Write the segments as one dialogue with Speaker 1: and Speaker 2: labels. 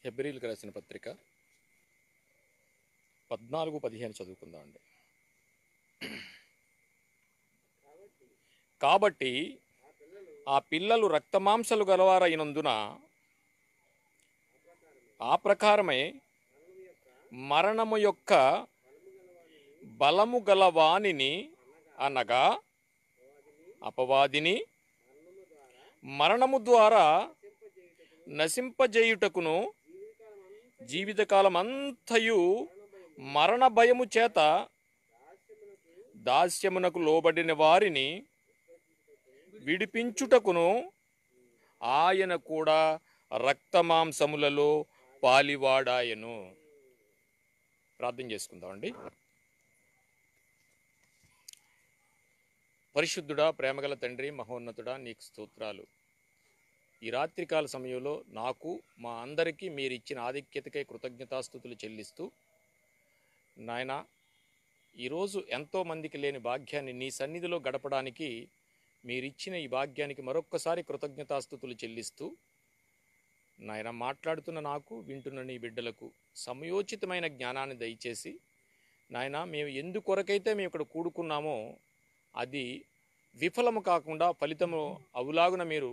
Speaker 1: హెబ్రీయులకు రాసిన పత్రిక 14:15 చదువుకుందామండి. కాబట్టి ఆ పిల్లలు రక్తమాంసలు గలవారైనందున ఆ ప్రకారమే మరణము యొక్క బలము గలవానిని అనగా అపవాదిని మరణము ద్వారా నశింపజేయుటకును జీవితకాలమంతయు మరణ భయము చేత దాస్యమునకు లోబడిన వారిని విడిపించుటకును ఆయన కూడా రక్తమాంసములలో పాలివాడాయను. ప్రార్థన చేసుకుందామండి. పరిశుద్ధుడా, ప్రేమగల తండ్రి, మహోన్నతుడా, నీకు స్తోత్రాలు. ఈ రాత్రికాల సమయంలో నాకు మా అందరికీ మీరు ఇచ్చిన ఆధిక్యతకై కృతజ్ఞతాస్తుతులు చెల్లిస్తూ, నాయన ఈరోజు ఎంతోమందికి లేని భాగ్యాన్ని నీ సన్నిధిలో గడపడానికి మీరిచ్చిన ఈ భాగ్యానికి మరొక్కసారి కృతజ్ఞతాస్తుతులు చెల్లిస్తూ, నాయన మాట్లాడుతున్న నాకు, వింటున్న నీ బిడ్డలకు సమయోచితమైన జ్ఞానాన్ని దయచేసి, నాయన మేము ఎందుకొరకైతే మేము ఇక్కడ కూడుకున్నామో అది విఫలము కాకుండా ఫలితము అవులాగున మీరు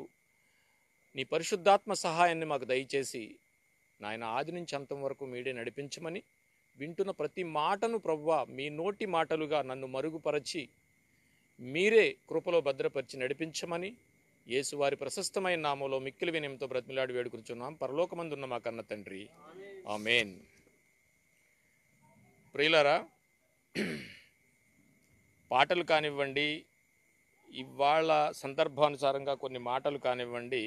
Speaker 1: నీ పరిశుద్ధాత్మ సహాయాన్ని మాకు దయచేసి, నాయన ఆది నుంచి అంతం వరకు మీరే నడిపించమని, వింటున్న ప్రతి మాటను ప్రభువా మీ నోటి మాటలుగా నన్ను మరుగుపరచి మీరే కృపలో భద్రపరిచి నడిపించమని యేసువారి ప్రశస్తమైన నామంలో మిక్కిలి వినయంతో బ్రతిమిలాడి వేడుకుంటున్నాం. పరలోకమందున్న మా కన్న తండ్రి, ఆమేన్. ప్రియులారా, పాటలు కానివ్వండి, ఇవాళ సందర్భానుసారంగా కొన్ని మాటలు కానివ్వండి,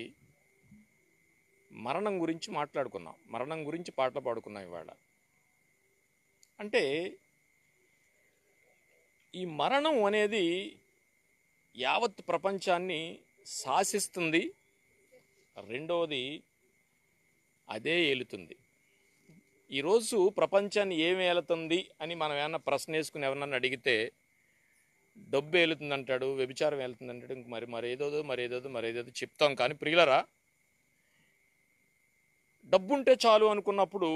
Speaker 1: మరణం గురించి మాట్లాడుకున్నాం, మరణం గురించి పాటలు పాడుకున్నాం. ఇవాళ అంటే ఈ మరణం అనేది యావత్ ప్రపంచాన్ని శాసిస్తుంది. రెండవది అదే ఏలుతుంది. ఈరోజు ప్రపంచాన్ని ఏమి ఏలుతుంది అని మనం ఏమన్నా ప్రశ్న వేసుకుని ఎవరన్నా అడిగితే డబ్బు ఏలుతుంది అంటాడు, వ్యభిచారం ఏలుతుంది అంటాడు, ఇంక మరేదో చెప్తాం. కానీ ప్రియులరా, డబ్బు ఉంటే చాలు అనుకున్నప్పుడు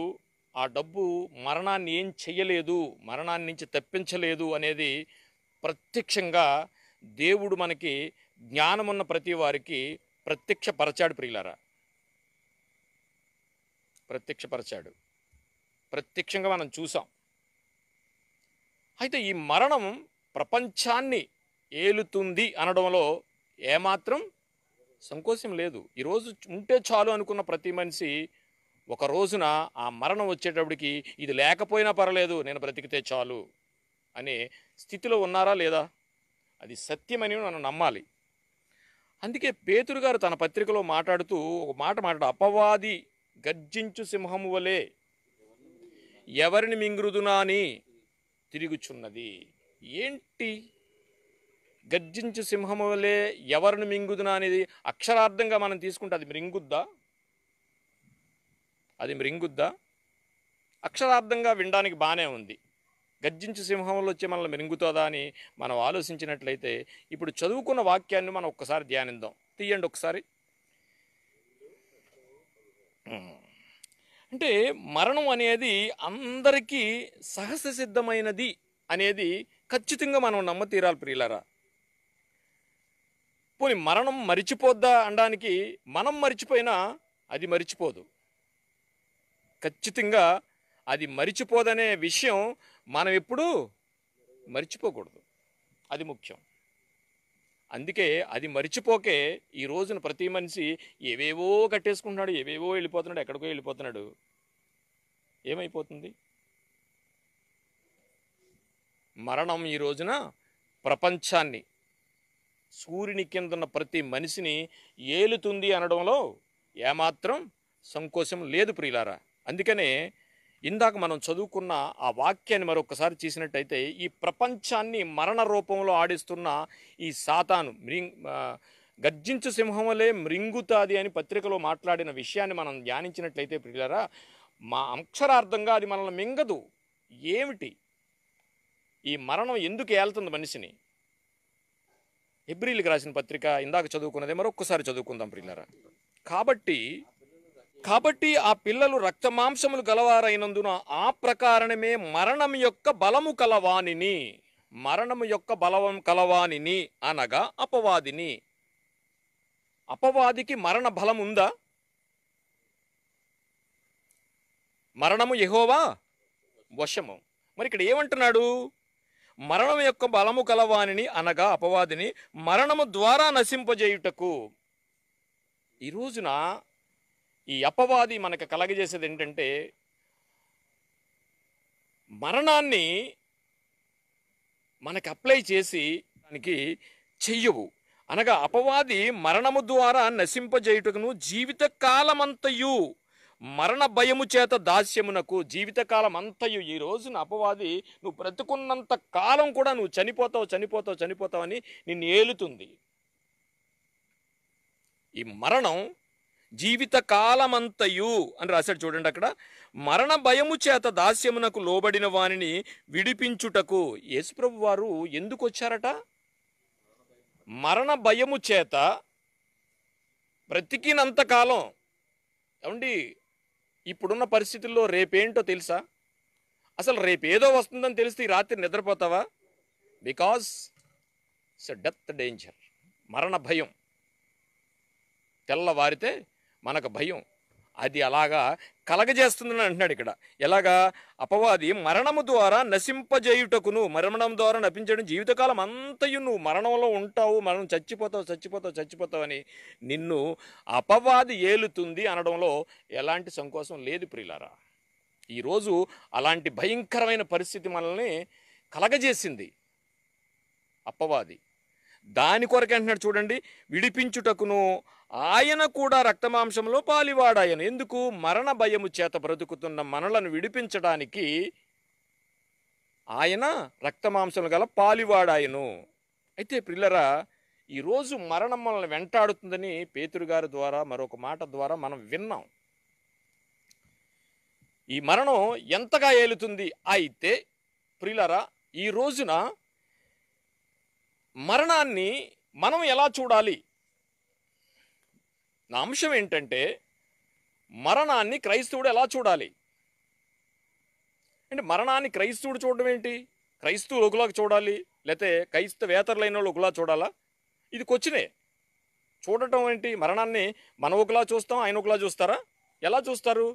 Speaker 1: ఆ డబ్బు మరణాన్ని ఏం చెయ్యలేదు, మరణాన్ని నుంచి తప్పించలేదు అనేది ప్రత్యక్షంగా దేవుడు మనకి జ్ఞానమున్న ప్రతి వారికి ప్రత్యక్షపరచాడు. ప్రియులారా, ప్రత్యక్షపరచాడు, ప్రత్యక్షంగా మనం చూసాం. అయితే ఈ మరణం ప్రపంచాన్ని ఏలుతుంది అనడంలో ఏమాత్రం సంకోచం లేదు. ఈరోజు ఉంటే చాలు అనుకున్న ప్రతి మనిషి ఒక రోజున ఆ మరణం వచ్చేటప్పటికి ఇది లేకపోయినా పర్లేదు, నేను బ్రతికితే చాలు అనే స్థితిలో ఉన్నారా లేదా? అది సత్యమని మనం నమ్మాలి. అందుకే పేతురు గారు తన పత్రికలో మాట్లాడుతూ ఒక మాట అపవాది గర్జించు సింహము వలె ఎవరిని మింగురుదునా అని తిరుగుచున్నది. ఏంటి గర్జించు సింహము వలె ఎవరిని మింగుదునా అనేది అక్షరార్థంగా మనం తీసుకుంటే అది మృంగుద్దా? అది మృంగుద్దా? అక్షరార్థంగా వినడానికి బాగానే ఉంది. గర్జించు సింహంలో వచ్చి మనల్ని మింగుతుందా అని మనం ఆలోచించినట్లయితే ఇప్పుడు చదువుకున్న వాక్యాన్ని మనం ఒక్కసారి ధ్యానిద్దాం. తీయండి ఒకసారి. అంటే మరణం అనేది అందరికీ సహజ సిద్ధమైనది అనేది ఖచ్చితంగా మనం నమ్మ తీరాలి. ప్రియులారా, పోనీ మరణం మరిచిపోద్దా అనడానికి మనం మరిచిపోయినా అది మరిచిపోదు. ఖచ్చితంగా అది మరిచిపోదనే విషయం మనం ఎప్పుడూ మరిచిపోకూడదు. అది ముఖ్యం. అందుకే అది మరిచిపోకే ఈ రోజున ప్రతి మనిషి ఏవేవో కట్టేసుకుంటున్నాడు, ఏవేవో వెళ్ళిపోతున్నాడు, ఎక్కడికో వెళ్ళిపోతున్నాడు. ఏమైపోతుంది? మరణం ఈ రోజున ప్రపంచాన్ని, సూర్యుని కిందన్న ప్రతి మనిషిని ఏలుతుంది అనడంలో ఏమాత్రం సంకోచం లేదు. ప్రియులారా, అందుకనే ఇందాక మనం చదువుకున్న ఆ వాక్యాన్ని మరొకసారి చూసినట్టయితే ఈ ప్రపంచాన్ని మరణ రూపంలో ఆడిస్తున్న ఈ సాతాను గర్జించు సింహం వలె మృంగుతాది అని పత్రికలో మాట్లాడిన విషయాన్ని మనం ధ్యానించినట్లయితే ప్రియులారా, మా అక్షరార్థంగా అది మనల్ని మింగదు. ఏమిటి ఈ మరణం? ఎందుకు ఏలుతుంది మనిషిని? హెబ్రీయులకు రాసిన పత్రిక ఇందాక చదువుకున్నదే మరొక్కసారి చదువుకుందాం ప్రియులారా. కాబట్టి కాబట్టి ఆ పిల్లలు రక్తమాంసములు గలవారైనందున ఆ ప్రకారమే మరణము యొక్క బలవం కలవానిని అనగా అపవాదిని. అపవాదికి మరణ బలం ఉందా? మరణము యెహోవా వశము. మరి ఇక్కడ ఏమంటున్నాడు? మరణం యొక్క బలము కలవానిని అనగా అపవాదిని మరణము ద్వారా నశింపజేయుటకు. ఈ రోజున ఈ అపవాది మనకు కలగజేసేది ఏంటంటే మరణాన్ని మనకు అప్లై చేసి దానికి చెయ్యవు. అనగా అపవాది మరణము ద్వారా నశింపజేయుటకును జీవితకాలమంతయు మరణ భయము చేత దాస్యమునకు. జీవితకాలం అంతయు ఈ రోజున అపవాది నువ్వు బ్రతుకున్నంత కాలం కూడా నువ్వు చనిపోతావు అని నిన్ను ఏలుతుంది. ఈ మరణం జీవితకాలమంతయు అని రాశాడు చూడండి అక్కడ. మరణ భయము చేత దాస్యమునకు లోబడిన వానిని విడిపించుటకు. యేసుప్రభు వారు ఎందుకు వచ్చారట? మరణ భయము చేత బ్రతికినంతకాలం. ఏమండి, ఇప్పుడున్న పరిస్థితుల్లో రేపేంటో తెలుసా? అసలు రేపేదో వస్తుందని తెలిస్తే ఈ రాత్రి నిద్రపోతావా? Because it's death danger. మరణ భయం. తెల్లవారితే మనకు భయం. అది అలాగా కలగజేస్తుందని అంటున్నాడు ఇక్కడ. ఎలాగా? అపవాది మరణము ద్వారా నశింపజేయుటకును. మరణం ద్వారా నశించడం జీవితకాలం అంతయు నువ్వు మరణంలో ఉంటావు, మనం చచ్చిపోతావు అని నిన్ను అపవాది ఏలుతుంది అనడంలో ఎలాంటి సంకోచం లేదు ప్రియులారా. ఈరోజు అలాంటి భయంకరమైన పరిస్థితి మనల్ని కలగజేసింది అపవాది. దాని కొరకే అంటున్నాడు చూడండి, విడిపించుటకును ఆయన కూడా రక్తమాంసంలో పాలివాడాయను. ఎందుకు? మరణ భయము చేత బ్రతుకుతున్న మనలను విడిపించడానికి ఆయన రక్తమాంసములు గల పాలివాడాయను. అయితే ప్రియులరా, ఈరోజు మరణం మనల్ని వెంటాడుతుందని పేతురు గారి ద్వారా మరొక మాట ద్వారా మనం విన్నాం. ఈ మరణం ఎంతగా ఏలుతుంది? అయితే ప్రియులరా, ఈ రోజున మరణాన్ని మనం ఎలా చూడాలి? నా అంశం ఏంటంటే మరణాన్ని క్రైస్తవుడు ఎలా చూడాలి అంటే, మరణాన్ని క్రైస్తవుడు చూడడం ఏంటి? క్రైస్తవులు ఒకలాగా చూడాలి, లేకపోతే క్రైస్తవేతరులైన వాళ్ళు ఒకలా చూడాలా? ఇది కొచ్చినే. చూడటం ఏంటి? మరణాన్ని మనం ఒకలా చూస్తాం, ఆయన ఒకలా చూస్తారా? ఎలా చూస్తారు?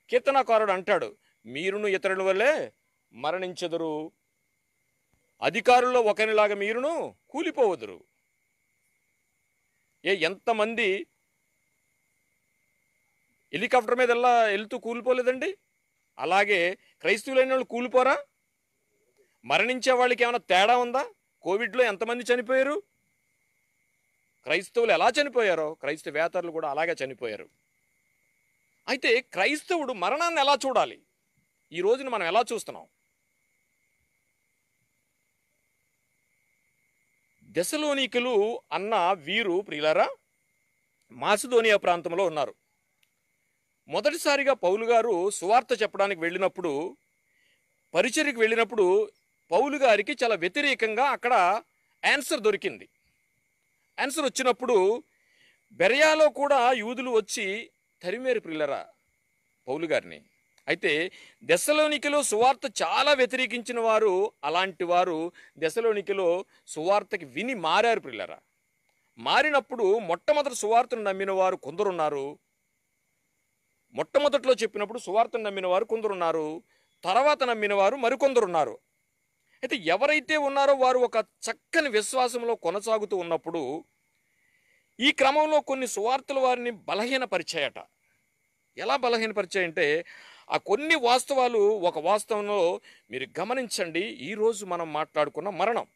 Speaker 1: కీర్తనాకారుడు అంటాడు, మీరును ఇతరుల వల్లే మరణించెదరు, అధికారుల్లో ఒకరిలాగా మీరును కూలిపోవదురు. ఎంతమంది హెలికాప్టర్ మీద వెళ్తూ కూలిపోలేదండి? అలాగే క్రైస్తవులైన వాళ్ళు కూలిపోరా? మరణించే వాళ్ళకి ఏమైనా తేడా ఉందా? కోవిడ్లో ఎంతమంది చనిపోయారు? క్రైస్తవులు ఎలా చనిపోయారో క్రైస్తవేతరులు కూడా అలాగే చనిపోయారు. అయితే క్రైస్తవుడు మరణాన్ని ఎలా చూడాలి? ఈ రోజున మనం ఎలా చూస్తున్నాం? దెసలోనికలు అన్న వీరు ప్రియులారా మాసిదోనియా ప్రాంతంలో ఉన్నారు. మొదటిసారిగా పౌలు గారు సువార్త చెప్పడానికి వెళ్ళినప్పుడు, పరిచర్యకు వెళ్ళినప్పుడు పౌలు గారికి చాలా వ్యతిరేకంగా అక్కడ ఆన్సర్ దొరికింది. ఆన్సర్ వచ్చినప్పుడు బెరయాలో కూడా యూదులు వచ్చి తరిమేరు ప్రియులరా పౌలు గారిని. అయితే దెసలోనికలో సువార్త చాలా వ్యతిరేకించిన వారు, అలాంటి వారు దెసలోనికలో సువార్తకి విని మారారు ప్రియులరా. మారినప్పుడు మొట్టమొదటి సువార్తను నమ్మిన వారు కొందరున్నారు. మొట్టమొదట్లో చెప్పినప్పుడు సువార్తను నమ్మిన వారు కొందరున్నారు, తర్వాత నమ్మిన వారు మరికొందరున్నారు. అయితే ఎవరైతే ఉన్నారో వారు ఒక చక్కని విశ్వాసంలో కొనసాగుతూ ఉన్నప్పుడు ఈ క్రమంలో కొన్ని సువార్తలు వారిని బలహీనపరిచాయట. ఎలా బలహీనపరిచాయంటే, ఆ కొన్ని వాస్తవాలు, ఒక వాస్తవంలో మీరు గమనించండి. ఈరోజు మనం మాట్లాడుకున్న మరణం.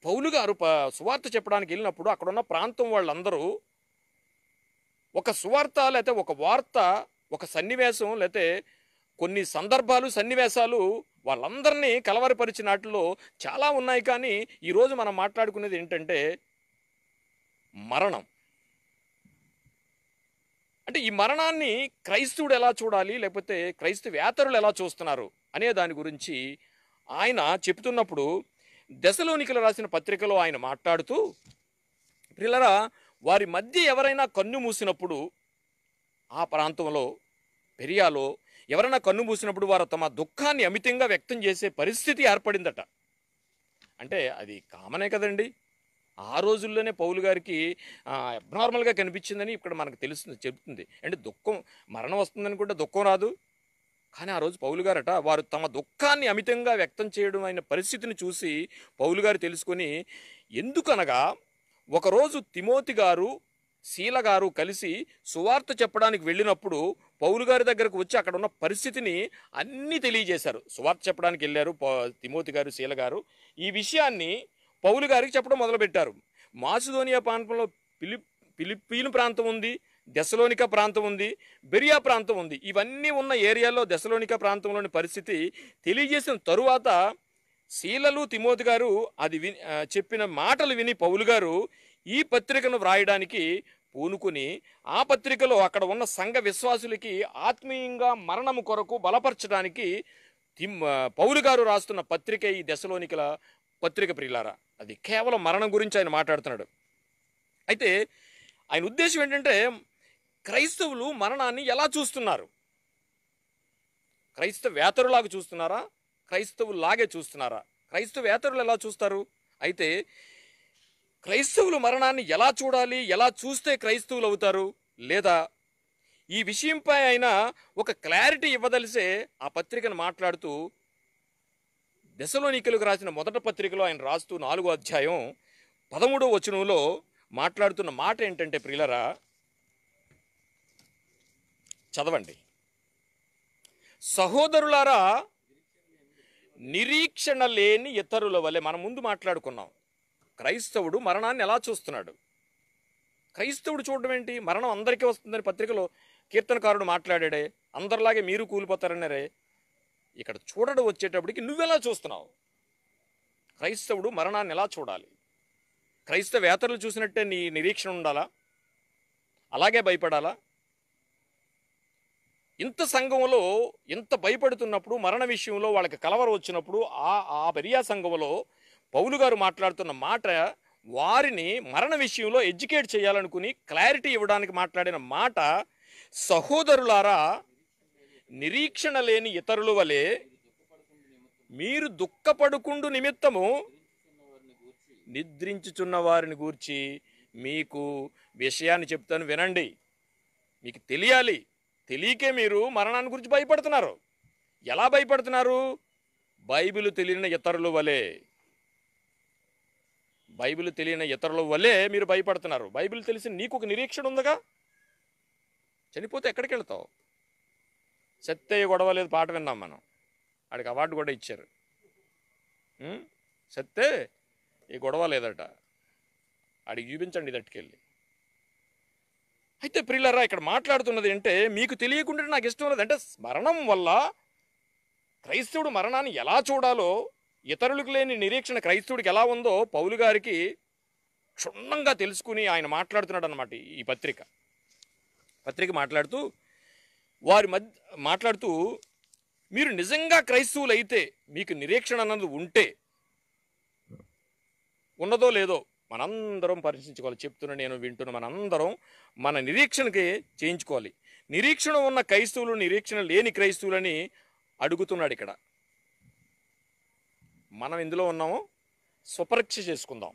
Speaker 1: పౌలు గారు సువార్త చెప్పడానికి వెళ్ళినప్పుడు అక్కడున్న ప్రాంతం వాళ్ళందరూ ఒక సువార్త లేకపోతే ఒక వార్త, ఒక సన్నివేశం లేకపోతే కొన్ని సందర్భాలు, సన్నివేశాలు వాళ్ళందరినీ కలవరపరిచిన వాటిలో చాలా ఉన్నాయి. కానీ ఈరోజు మనం మాట్లాడుకునేది ఏంటంటే మరణం. అంటే ఈ మరణాన్ని క్రైస్తవుడు ఎలా చూడాలి, లేకపోతే క్రైస్తవేతరులు ఎలా చూస్తున్నారు అనే దాని గురించి ఆయన చెప్తున్నప్పుడు దెసలోనికలు రాసిన పత్రికలో ఆయన మాట్లాడుతూ, ప్రియులారా, వారి మధ్య ఎవరైనా కన్ను మూసినప్పుడు ఆ ప్రాంతంలో పెరియాలో ఎవరైనా కన్ను మూసినప్పుడు వారు తమ దుఃఖాన్ని అమితంగా వ్యక్తం చేసే పరిస్థితి ఏర్పడిందట. అంటే అది కామనే కదండి. ఆ రోజుల్లోనే పౌలు గారికి అబ్నార్మల్గా కనిపించిందని ఇక్కడ మనకు తెలుస్తుంది, చెబుతుంది. అంటే దుఃఖం, మరణం వస్తుందనుకుంటే దుఃఖం రాదు. కానీ ఆ రోజు పౌలు గారట వారు తమ దుఃఖాన్ని అమితంగా వ్యక్తం చేయడం అయిన పరిస్థితిని చూసి పౌలు గారు తెలుసుకొని, ఎందుకనగా ఒకరోజు తిమోతి గారు శీల గారు కలిసి సువార్త చెప్పడానికి వెళ్ళినప్పుడు పౌలు గారి దగ్గరకు వచ్చి అక్కడ ఉన్న పరిస్థితిని అన్నీ తెలియజేశారు. సువార్త చెప్పడానికి వెళ్ళారు తిమోతి గారు శీల గారు. ఈ విషయాన్ని పౌలు గారికి చెప్పడం మొదలుపెట్టారు. మాసిదోనియా ప్రాంతంలో ఫిలిప్పీను ప్రాంతం ఉంది, దెసలోనికా ప్రాంతం ఉంది, బెరియా ప్రాంతం ఉంది. ఇవన్నీ ఉన్న ఏరియాలో దెసలోనికా ప్రాంతంలోని పరిస్థితి తెలియజేసిన తరువాత శీలలు తిమోతి గారు అది చెప్పిన మాటలు విని పౌలు గారు ఈ పత్రికను వ్రాయడానికి పూనుకుని ఆ పత్రికలో అక్కడ ఉన్న సంఘ విశ్వాసులకి ఆత్మీయంగా మరణము కొరకు బలపరచడానికి పౌలు గారు రాస్తున్న పత్రిక ఈ దెసలోనికల పత్రిక. ప్రియులారా, అది కేవలం మరణం గురించి ఆయన మాట్లాడుతున్నాడు. అయితే ఆయన ఉద్దేశం ఏంటంటే క్రైస్తవులు మరణాన్ని ఎలా చూస్తున్నారు? క్రైస్తవేతరులాగా చూస్తున్నారా? క్రైస్తవులాగే చూస్తున్నారా? క్రైస్తవేతరులు ఎలా చూస్తారు? అయితే క్రైస్తవులు మరణాన్ని ఎలా చూడాలి, ఎలా చూస్తే క్రైస్తవులు అవుతారు, లేదా ఈ విషయంపై ఆయన ఒక క్లారిటీ ఇవ్వదలిసే ఆ పత్రికను మాట్లాడుతూ దెసలోనికలకు రాసిన మొదటి పత్రికలో ఆయన రాస్తూ 4వ అధ్యాయం 13వ వచనంలో మాట్లాడుతున్న మాట ఏంటంటే, ప్రియులరా చదవండి. సహోదరులారా, నిరీక్షణ లేని ఇతరుల వలె. మనం ముందు మాట్లాడుకున్నాం క్రైస్తవుడు మరణాన్ని ఎలా చూస్తున్నాడు. క్రైస్తవుడు చూడడం ఏంటి? మరణం అందరికీ వస్తుందని పత్రికలో కీర్తనకారుడు మాట్లాడాడే, అందరిలాగే మీరు కూలిపోతారన్నారే. ఇక్కడ చూడడం వచ్చేటప్పటికి నువ్వెలా చూస్తున్నావు? క్రైస్తవుడు మరణాన్ని ఎలా చూడాలి? క్రైస్తవేతరులు చూసినట్టే నీ నిరీక్షణ ఉండాలా? అలాగే భయపడాలా? ఇంత సంఘంలో ఇంత భయపడుతున్నప్పుడు, మరణ విషయంలో వాళ్ళకి కలవరం వచ్చినప్పుడు ఆ బెరియా సంఘంలో పౌలు గారు మాట్లాడుతున్న మాట వారిని మరణ విషయంలో ఎడ్యుకేట్ చేయాలనుకుని క్లారిటీ ఇవ్వడానికి మాట్లాడిన మాట, సహోదరులారా, నిరీక్షణ లేని ఇతరుల వలె మీరు దుఃఖపడుకుండు నిమిత్తము నిద్రించుచున్న వారిని గూర్చి మీకు విషయాన్ని చెప్తాను, వినండి. మీకు తెలియాలి. తెలియకే మీరు మరణాన్ని గురించి భయపడుతున్నారు. ఎలా భయపడుతున్నారు? బైబిల్ తెలియని ఇతరుల వలె. బైబిల్ తెలియని ఇతరుల వలె మీరు భయపడుతున్నారు. బైబిల్ తెలిసి నీకు ఒక నిరీక్షణ ఉందిగా. చనిపోతే ఎక్కడికి వెళ్తావు? సత్తయ్య గొడవ లేదు పాట విన్నాం మనం. ఆడికి అవార్డు కూడా ఇచ్చారు. సత్తే ఈ గొడవ లేదట, ఆడికి చూపించండి దట్టుకెళ్ళి. అయితే ప్రియులారా, ఇక్కడ మాట్లాడుతున్నది అంటే మీకు తెలియకుండా నాకు ఇష్టం లేదు. అంటే మరణం వల్ల క్రైస్తవుడు మరణాన్ని ఎలా చూడాలో, ఇతరులకు లేని నిరీక్షణ క్రైస్తవుడికి ఎలా ఉందో పౌలు గారికి క్షుణ్ణంగా తెలుసుకుని ఆయన మాట్లాడుతున్నాడు అన్నమాట. ఈ పత్రిక మాట్లాడుతూ వారి మాట్లాడుతూ మీరు నిజంగా క్రైస్తవులు అయితే, మీకు నిరీక్షణ అన్నది ఉంటే, ఉన్నదో లేదో మనందరం పరిశీలించుకోవాలి. చెప్తున్నా, నేను వింటున్నా, మనందరం మన నిరీక్షణకి చేయించుకోవాలి. నిరీక్షణ ఉన్న క్రైస్తవులు, నిరీక్షణ లేని క్రైస్తవులని అడుగుతున్నాడు ఇక్కడ. మనం ఇందులో ఉన్నామో స్వపరీక్ష చేసుకుందాం.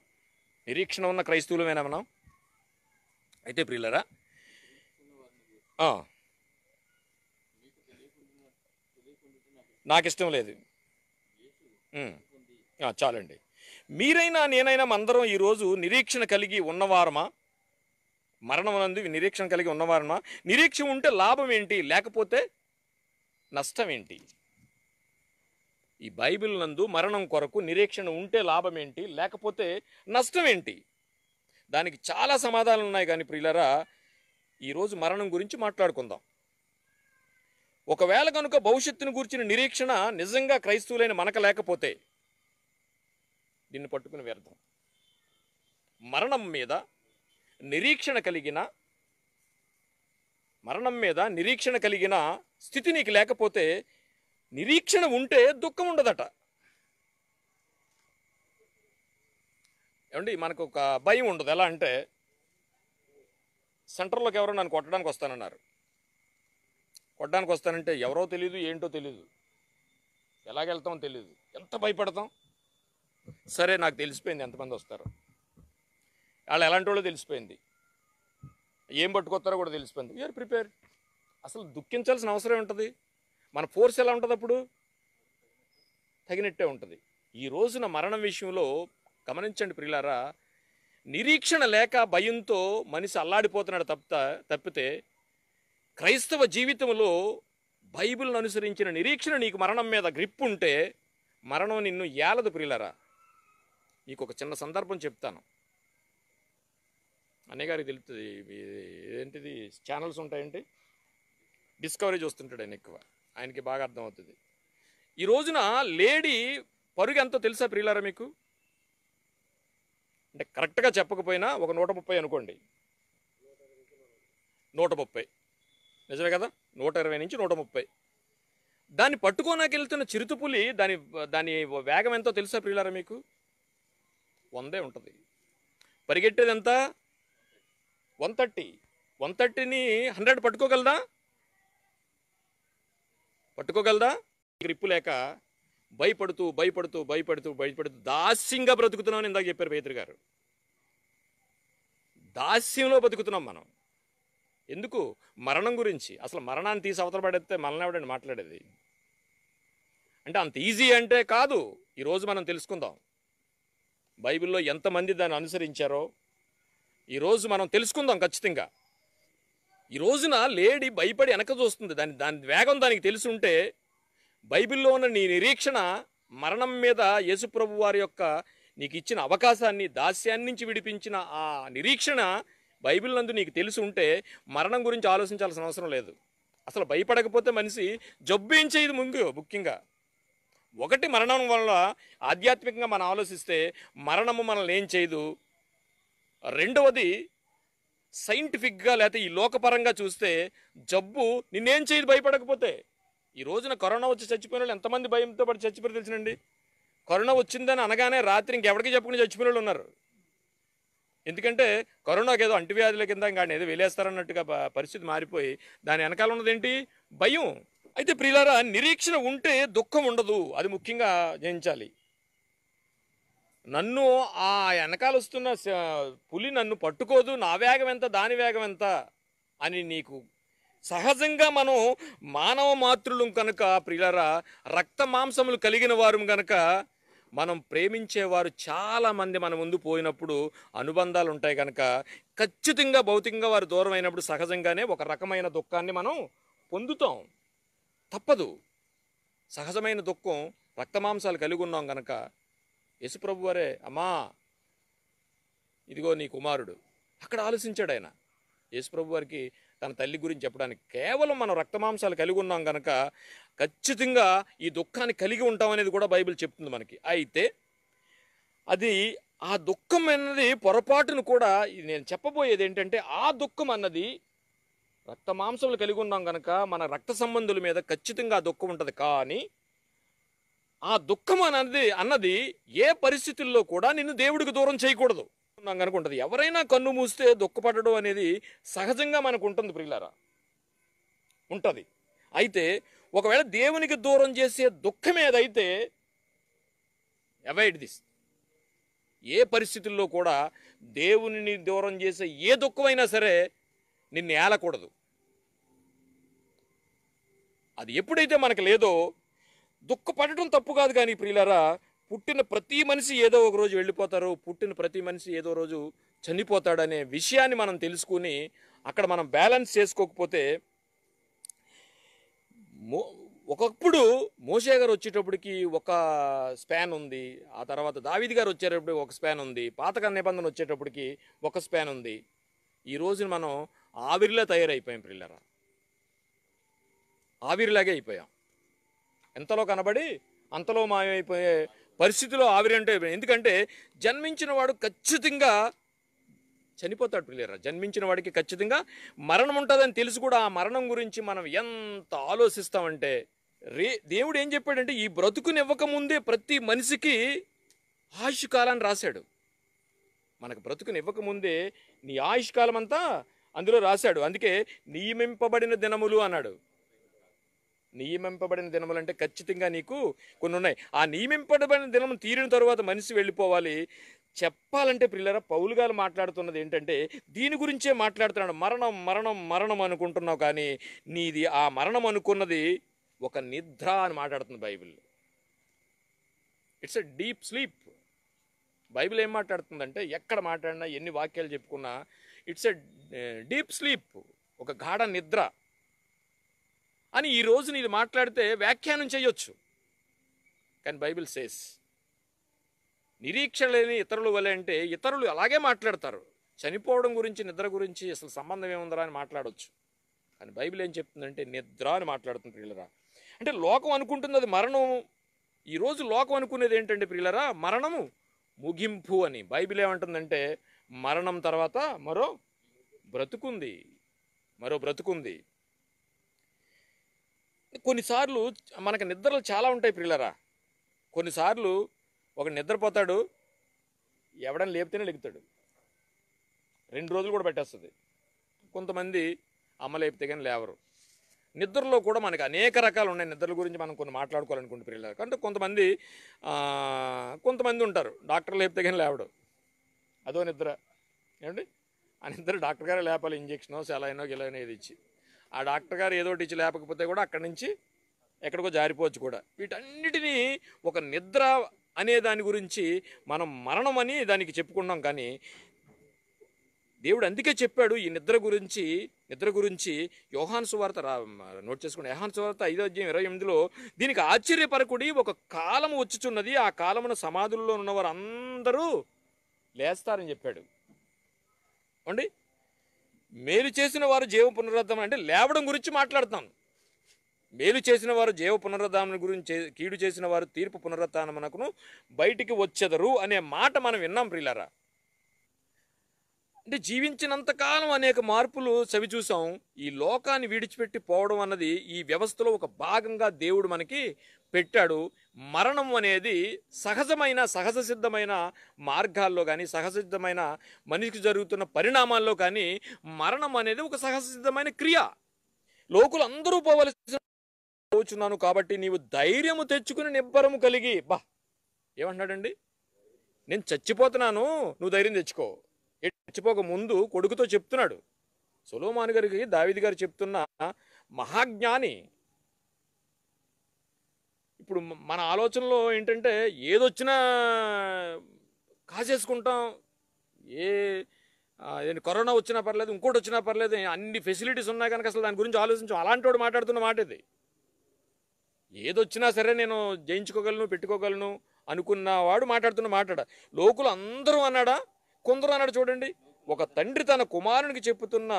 Speaker 1: నిరీక్షణ ఉన్న క్రైస్తవులమేనా మనం? అయితే ప్రియులరా, నాకు ఇష్టం లేదు, చాలండి. మీరైనా నేనైనా అందరం ఈరోజు నిరీక్షణ కలిగి ఉన్నవారమా? మరణం నందు నిరీక్షణ కలిగి ఉన్నవారమా? నిరీక్షణ ఉంటే లాభం ఏంటి, లేకపోతే నష్టం ఏంటి? ఈ బైబిల్ నందు మరణం కొరకు నిరీక్షణ ఉంటే లాభం ఏంటి, లేకపోతే నష్టం ఏంటి? దానికి చాలా సమాధానాలు ఉన్నాయి. కానీ ప్రియులారా, ఈరోజు మరణం గురించి మాట్లాడుకుందాం. ఒకవేళ కనుక భవిష్యత్తును గురించిన నిరీక్షణ నిజంగా క్రైస్తవులైన మనకు లేకపోతే దీన్ని పట్టుకుని వ్యర్థం. మరణం మీద నిరీక్షణ కలిగిన స్థితి నీకు లేకపోతే, నిరీక్షణ ఉంటే దుఃఖం ఉండదట. ఏమండి, మనకు ఒక భయం ఉండదు. ఎలా అంటే, సెంటర్లోకి ఎవరో నన్ను కొట్టడానికి వస్తానన్నారు. కొట్టడానికి వస్తానంటే ఎవరో తెలియదు, ఏంటో తెలియదు, ఎలాగెళ్తామో తెలియదు, ఎంత భయపడతాం. సరే, నాకు తెలిసిపోయింది ఎంతమంది వస్తారు, వాళ్ళు ఎలాంటి వాళ్ళో తెలిసిపోయింది, ఏం పట్టుకొస్తారో కూడా తెలిసిపోయింది. We're prepared. అసలు దుఃఖించాల్సిన అవసరం ఉంటుంది. మన ఫోర్స్ ఎలా ఉంటుంది, అప్పుడు తగినట్టే ఉంటుంది. ఈ రోజున మరణం విషయంలో గమనించండి ప్రియులారా, నిరీక్షణ లేక భయంతో మనిషి అల్లాడిపోతున్నాడు తప్పితే క్రైస్తవ జీవితంలో బైబిల్ను అనుసరించిన నిరీక్షణ నీకు మరణం మీద గ్రిప్ ఉంటే మరణం నిన్ను ఏలదు ప్రియులారా. నీకు ఒక చిన్న సందర్భం చెప్తాను. అన్నయ్య గారికి తెలుస్తుంది, ఏంటిది ఛానల్స్ ఉంటాయండి, డిస్కవరీ చూస్తుంటాడు ఆయన ఎక్కువ, ఆయనకి బాగా అర్థమవుతుంది. ఈ రోజున లేడీ పరుగు ఎంతో తెలుసా ప్రియులారా మీకు? అంటే కరెక్ట్గా చెప్పకపోయినా ఒక 130 అనుకోండి, 130 నిజమే కదా, 120 నుంచి 130. దాన్ని పట్టుకోనాకి వెళ్తున్న చిరుతపులి దాని వేగం ఎంతో తెలుసా ప్రియులారా మీకు? 100 ఉంటుంది. పరిగెట్టేది ఎంత? 130. 130ని 100 పట్టుకోగలదా? గ్రిప్పు లేక భయపడుతూ దాస్యంగా బ్రతుకుతున్నామని ఇందాక చెప్పారు పేతురు గారు. దాస్యంలో బతుకుతున్నాం మనం. ఎందుకు? మరణం గురించి. అసలు మరణాన్ని తీసి అవతల పడేస్తే మనల్ని ఎవడండి మాట్లాడేది? అంటే అంత ఈజీ అంటే కాదు. ఈరోజు మనం తెలుసుకుందాం బైబిల్లో ఎంతమంది దాన్ని అనుసరించారో. ఈరోజు మనం తెలుసుకుందాం ఖచ్చితంగా. ఈ రోజున లేడీ భయపడి వెనక చూస్తుంది. దాని వేగం దానికి తెలిసి ఉంటే బైబిల్లో ఉన్న నీ నిరీక్షణ మరణం మీద యేసుప్రభు వారి యొక్క నీకు ఇచ్చిన అవకాశాన్ని, దాస్యాన్ని నుంచి విడిపించిన ఆ నిరీక్షణ బైబిల్ నందు నీకు తెలిసి ఉంటే మరణం గురించి ఆలోచించాల్సిన అవసరం లేదు. అసలు భయపడకపోతే మనిషి జబ్బు ఏం చేయదు. ముఖ్యంగా ఒకటి, మరణం వల్ల ఆధ్యాత్మికంగా మనం ఆలోచిస్తే మరణము మనల్ని ఏం చేయదు. రెండవది, సైంటిఫిక్గా లేకపోతే ఈ లోకపరంగా చూస్తే జబ్బు నిన్నేం చేయదు భయపడకపోతే. ఈ రోజున కరోనా వచ్చి చచ్చిపోయిన వాళ్ళు ఎంతమంది భయంతో పాటు చచ్చిపోయి తెలిసినండి. కరోనా వచ్చిందని అనగానే రాత్రి ఇంకెవరికి చెప్పుకుని చచ్చిపోయిన వాళ్ళు ఉన్నారు. ఎందుకంటే కరోనాకి ఏదో అంటువ్యాధుల కింద ఇంకా ఏదో వెలేస్తారన్నట్టుగా పరిస్థితి మారిపోయి దాని వెనకాల ఉన్నదేంటి? భయం. అయితే ప్రియులారా, నిరీక్షణ ఉంటే దుఃఖం ఉండదు. అది ముఖ్యంగా జయించాలి. నన్ను ఆ వెనకాల వస్తున్న పులి నన్ను పట్టుకోదు, నా వేగం ఎంత, దాని వేగం ఎంత అని నీకు సహజంగా మనం మానవ మాతృలు కనుక ప్రియులారా, రక్త మాంసములు కలిగిన వారు కనుక మనం ప్రేమించేవారు చాలామంది మన ముందు పోయినప్పుడు అనుబంధాలు ఉంటాయి కనుక ఖచ్చితంగా భౌతికంగా వారు దూరం అయినప్పుడు సహజంగానే ఒక రకమైన దుఃఖాన్ని మనం పొందుతాం. తప్పదు. సహజమైన దుఃఖం. రక్తమాంసాలు కలిగి ఉన్నాం కనుక యేసుప్రభు వారే, అమ్మా ఇదిగో నీ కుమారుడు, అక్కడ ఆలోచించాడు ఆయన. యేసుప్రభు వారికి తన తల్లి గురించి చెప్పడానికి కేవలం మనం రక్తమాంసాలు కలిగి ఉన్నాం కనుక ఖచ్చితంగా ఈ దుఃఖాన్ని కలిగి ఉంటాం అనేది కూడా బైబిల్ చెప్తుంది మనకి. అయితే అది ఆ దుఃఖం అన్నది పొరపాటును కూడా నేను చెప్పబోయేది ఏంటంటే, ఆ దుఃఖం అన్నది రక్తమాంసములు కలిగి ఉన్నాం కనుక మన రక్త సంబంధుల మీద ఖచ్చితంగా ఆ దుఃఖం ఉంటుంది. కానీ ఆ దుఃఖం అన్నది ఏ పరిస్థితుల్లో కూడా నిన్ను దేవుడికి దూరం చేయకూడదు కనుక ఉంటుంది. ఎవరైనా కన్ను మూస్తే దుఃఖపడడం అనేది సహజంగా మనకు ఉంటుంది ప్రియులారా, ఉంటుంది. అయితే ఒకవేళ దేవునికి దూరం చేసే దుఃఖం ఏదైతే అవాయిడ్ దిస్. ఏ పరిస్థితుల్లో కూడా దేవుని దూరం చేసే ఏ దుఃఖమైనా సరే నిన్ను ఏలకూడదు. అది ఎప్పుడైతే మనకు లేదో, దుఃఖపడటం తప్పు కాదు. కానీ ప్రియులారా, పుట్టిన ప్రతి మనిషి ఏదో ఒక రోజు వెళ్ళిపోతారు, పుట్టిన ప్రతి మనిషి ఏదో రోజు చనిపోతాడనే విషయాన్ని మనం తెలుసుకుని అక్కడ మనం బ్యాలెన్స్ చేసుకోకపోతే, ఒకప్పుడు మోషే గారు వచ్చేటప్పటికి ఒక స్పాన్ ఉంది, ఆ తర్వాత దావీదు గారు వచ్చేటప్పటికి ఒక స్పాన్ ఉంది, పాత నిబంధన వచ్చేటప్పటికి ఒక స్పాన్ ఉంది. ఈ రోజున మనం ఆవిరిలా తయారైపోయాం ప్రియులారా, ఆవిరిలాగే అయిపోయాం. ఎంతలో కనబడి అంతలో మాయమైపోయే పరిస్థితిలో ఆవిరి అంటే. ఎందుకంటే జన్మించిన వాడు ఖచ్చితంగా చనిపోతాడు ప్రియులారా. జన్మించిన వాడికి ఖచ్చితంగా మరణం ఉంటుందని తెలుసు కూడా ఆ మరణం గురించి మనం ఎంత ఆలోచిస్తామంటే, దేవుడు ఏం చెప్పాడంటే, ఈ బ్రతుకునివ్వకముందే ప్రతి మనిషికి ఆయుష్కాలాన్ని రాశాడు. మనకు బ్రతుకునివ్వకముందే నీ ఆయుష్కాలం అంతా అందులో రాశాడు. అందుకే నియమింపబడిన దినములు అన్నాడు. నియమింపబడిన దినములు అంటే ఖచ్చితంగా నీకు కొన్ని ఉన్నాయి. ఆ నియమింపబడిన దినం తీరిన తరువాత మనిషి వెళ్ళిపోవాలి. చెప్పాలంటే ప్రియులారా, పౌలు గారు మాట్లాడుతున్నది ఏంటంటే దీని గురించే మాట్లాడుతున్నాడు. మరణం మరణం మరణం అనుకుంటున్నావు, కానీ నీది ఆ మరణం అనుకున్నది ఒక నిద్ర అని మాట్లాడుతుంది Bible. It's a deep sleep. Bible ఏం మాట్లాడుతుందంటే, ఎక్కడ మాట్లాడినా ఎన్ని వాక్యాలు చెప్పుకున్నా ఇట్స్ ఎ డీప్ స్లీప్, ఒక గాఢ నిద్ర అని ఈ రోజు నీది మాట్లాడితే వ్యాఖ్యానం చేయొచ్చు. కానీ బైబిల్ సేస్ నిరీక్షణ లేని ఇతరుల వలె అంటే ఇతరులు అలాగే మాట్లాడతారు. చనిపోవడం గురించి, నిద్ర గురించి అసలు సంబంధం ఏముందరా అని మాట్లాడవచ్చు. కానీ బైబిల్ ఏం చెప్తుందంటే నిద్ర అని మాట్లాడుతుంది ప్రియులరా. అంటే లోకం అనుకుంటుంది అది మరణం. ఈరోజు లోకం అనుకునేది ఏంటంటే ప్రియులరా, మరణము ముగింపు అని. బైబిల్ ఏమంటుందంటే మరణం తర్వాత మరో బ్రతుకుంది, మరో బ్రతుకుంది. కొన్నిసార్లు మనకు నిద్రలు చాలా ఉంటాయి ప్రియులరా. కొన్నిసార్లు ఒక నిద్రపోతాడు, ఎవడని లేపితేనే లెగుతాడు, 2 రోజులు కూడా పెట్టేస్తుంది. కొంతమంది అమ్మ లేపితే కానీ లేవరు. నిద్రలో కూడా మనకి అనేక రకాలు ఉన్నాయి. నిద్రల గురించి మనం కొన్ని మాట్లాడుకోవాలనుకుంటే ప్రియులరా. అంటే కొంతమంది ఉంటారు, డాక్టర్ లేపితే కానీ లేవడు, అదో నిద్ర. ఏమండి, ఆ నిద్ర డాక్టర్ గారే లేపాలి, ఇంజక్షనో సెలైనో గిలైనో ఏది ఇచ్చి. ఆ డాక్టర్ గారు ఏదో ఇచ్చి లేపకపోతే కూడా అక్కడి నుంచి ఎక్కడికో జారిపోవచ్చు కూడా. వీటన్నిటినీ ఒక నిద్ర అనే దాని గురించి మనం మరణం అని దానికి చెప్పుకున్నాం. కానీ దేవుడు అందుకే చెప్పాడు ఈ నిద్ర గురించి యోహాను సువార్త నోట్ చేసుకోండి. యోహాను సువార్త 5:28 దీనికి ఆశ్చర్యపరకుడి, ఒక కాలము వచ్చుచున్నది, ఆ కాలమున సమాధుల్లో ఉన్నవారు అందరూ లేస్తారని చెప్పాడు. అండి, మేలు చేసిన వారు జీవ పునరుద్ధానం అంటే లేవడం గురించి మాట్లాడుతాను. మేలు చేసిన వారు జీవ పునరుద్ధానం గురించి, కీడు చేసిన వారు తీర్పు పునరుద్ధానమునకును బయటికి వచ్చెదరు అనే మాట మనం విన్నాం ప్రియులారా. అంటే జీవించినంతకాలం అనేక మార్పులు చవి చూసాం. ఈ లోకాన్ని విడిచిపెట్టి పోవడం అన్నది ఈ వ్యవస్థలో ఒక భాగంగా దేవుడు మనకి పెట్టాడు. మరణం అనేది సహజ సిద్ధమైన మార్గాల్లో కానీ, సహజసిద్ధమైన మనిషికి జరుగుతున్న పరిణామాల్లో కానీ మరణం అనేది ఒక సహజ సిద్ధమైన క్రియ. లోకులు అందరూ పోవలసినాను కాబట్టి నీవు ధైర్యము తెచ్చుకుని నిబ్బరము కలిగి. ఏమంటున్నాడండి, నేను చచ్చిపోతున్నాను, నువ్వు ధైర్యం తెచ్చుకో. చచ్చిపోక ముందు కొడుకుతో చెప్తున్నాడు. సొలొమోను గారికి దావీదు గారు చెప్తున్న మహాజ్ఞాని. ఇప్పుడు మన ఆలోచనలో ఏంటంటే ఏదొచ్చినా కాసేసుకుంటాం. కరోనా వచ్చినా పర్లేదు, ఇంకోటి వచ్చినా పర్లేదు, అన్ని ఫెసిలిటీస్ ఉన్నాయి కనుక అసలు దాని గురించి ఆలోచించాం. అలాంటి వాడు మాట్లాడుతున్న మాట ఇది. ఏదొచ్చినా సరే నేను జయించుకోగలను, పెట్టుకోగలను అనుకున్నవాడు మాట్లాడుతున్న మాట. లోకులు అందరూ అన్నాడా, కొందరు అన్నాడు. చూడండి, ఒక తండ్రి తన కుమారునికి చెప్పుతున్నా,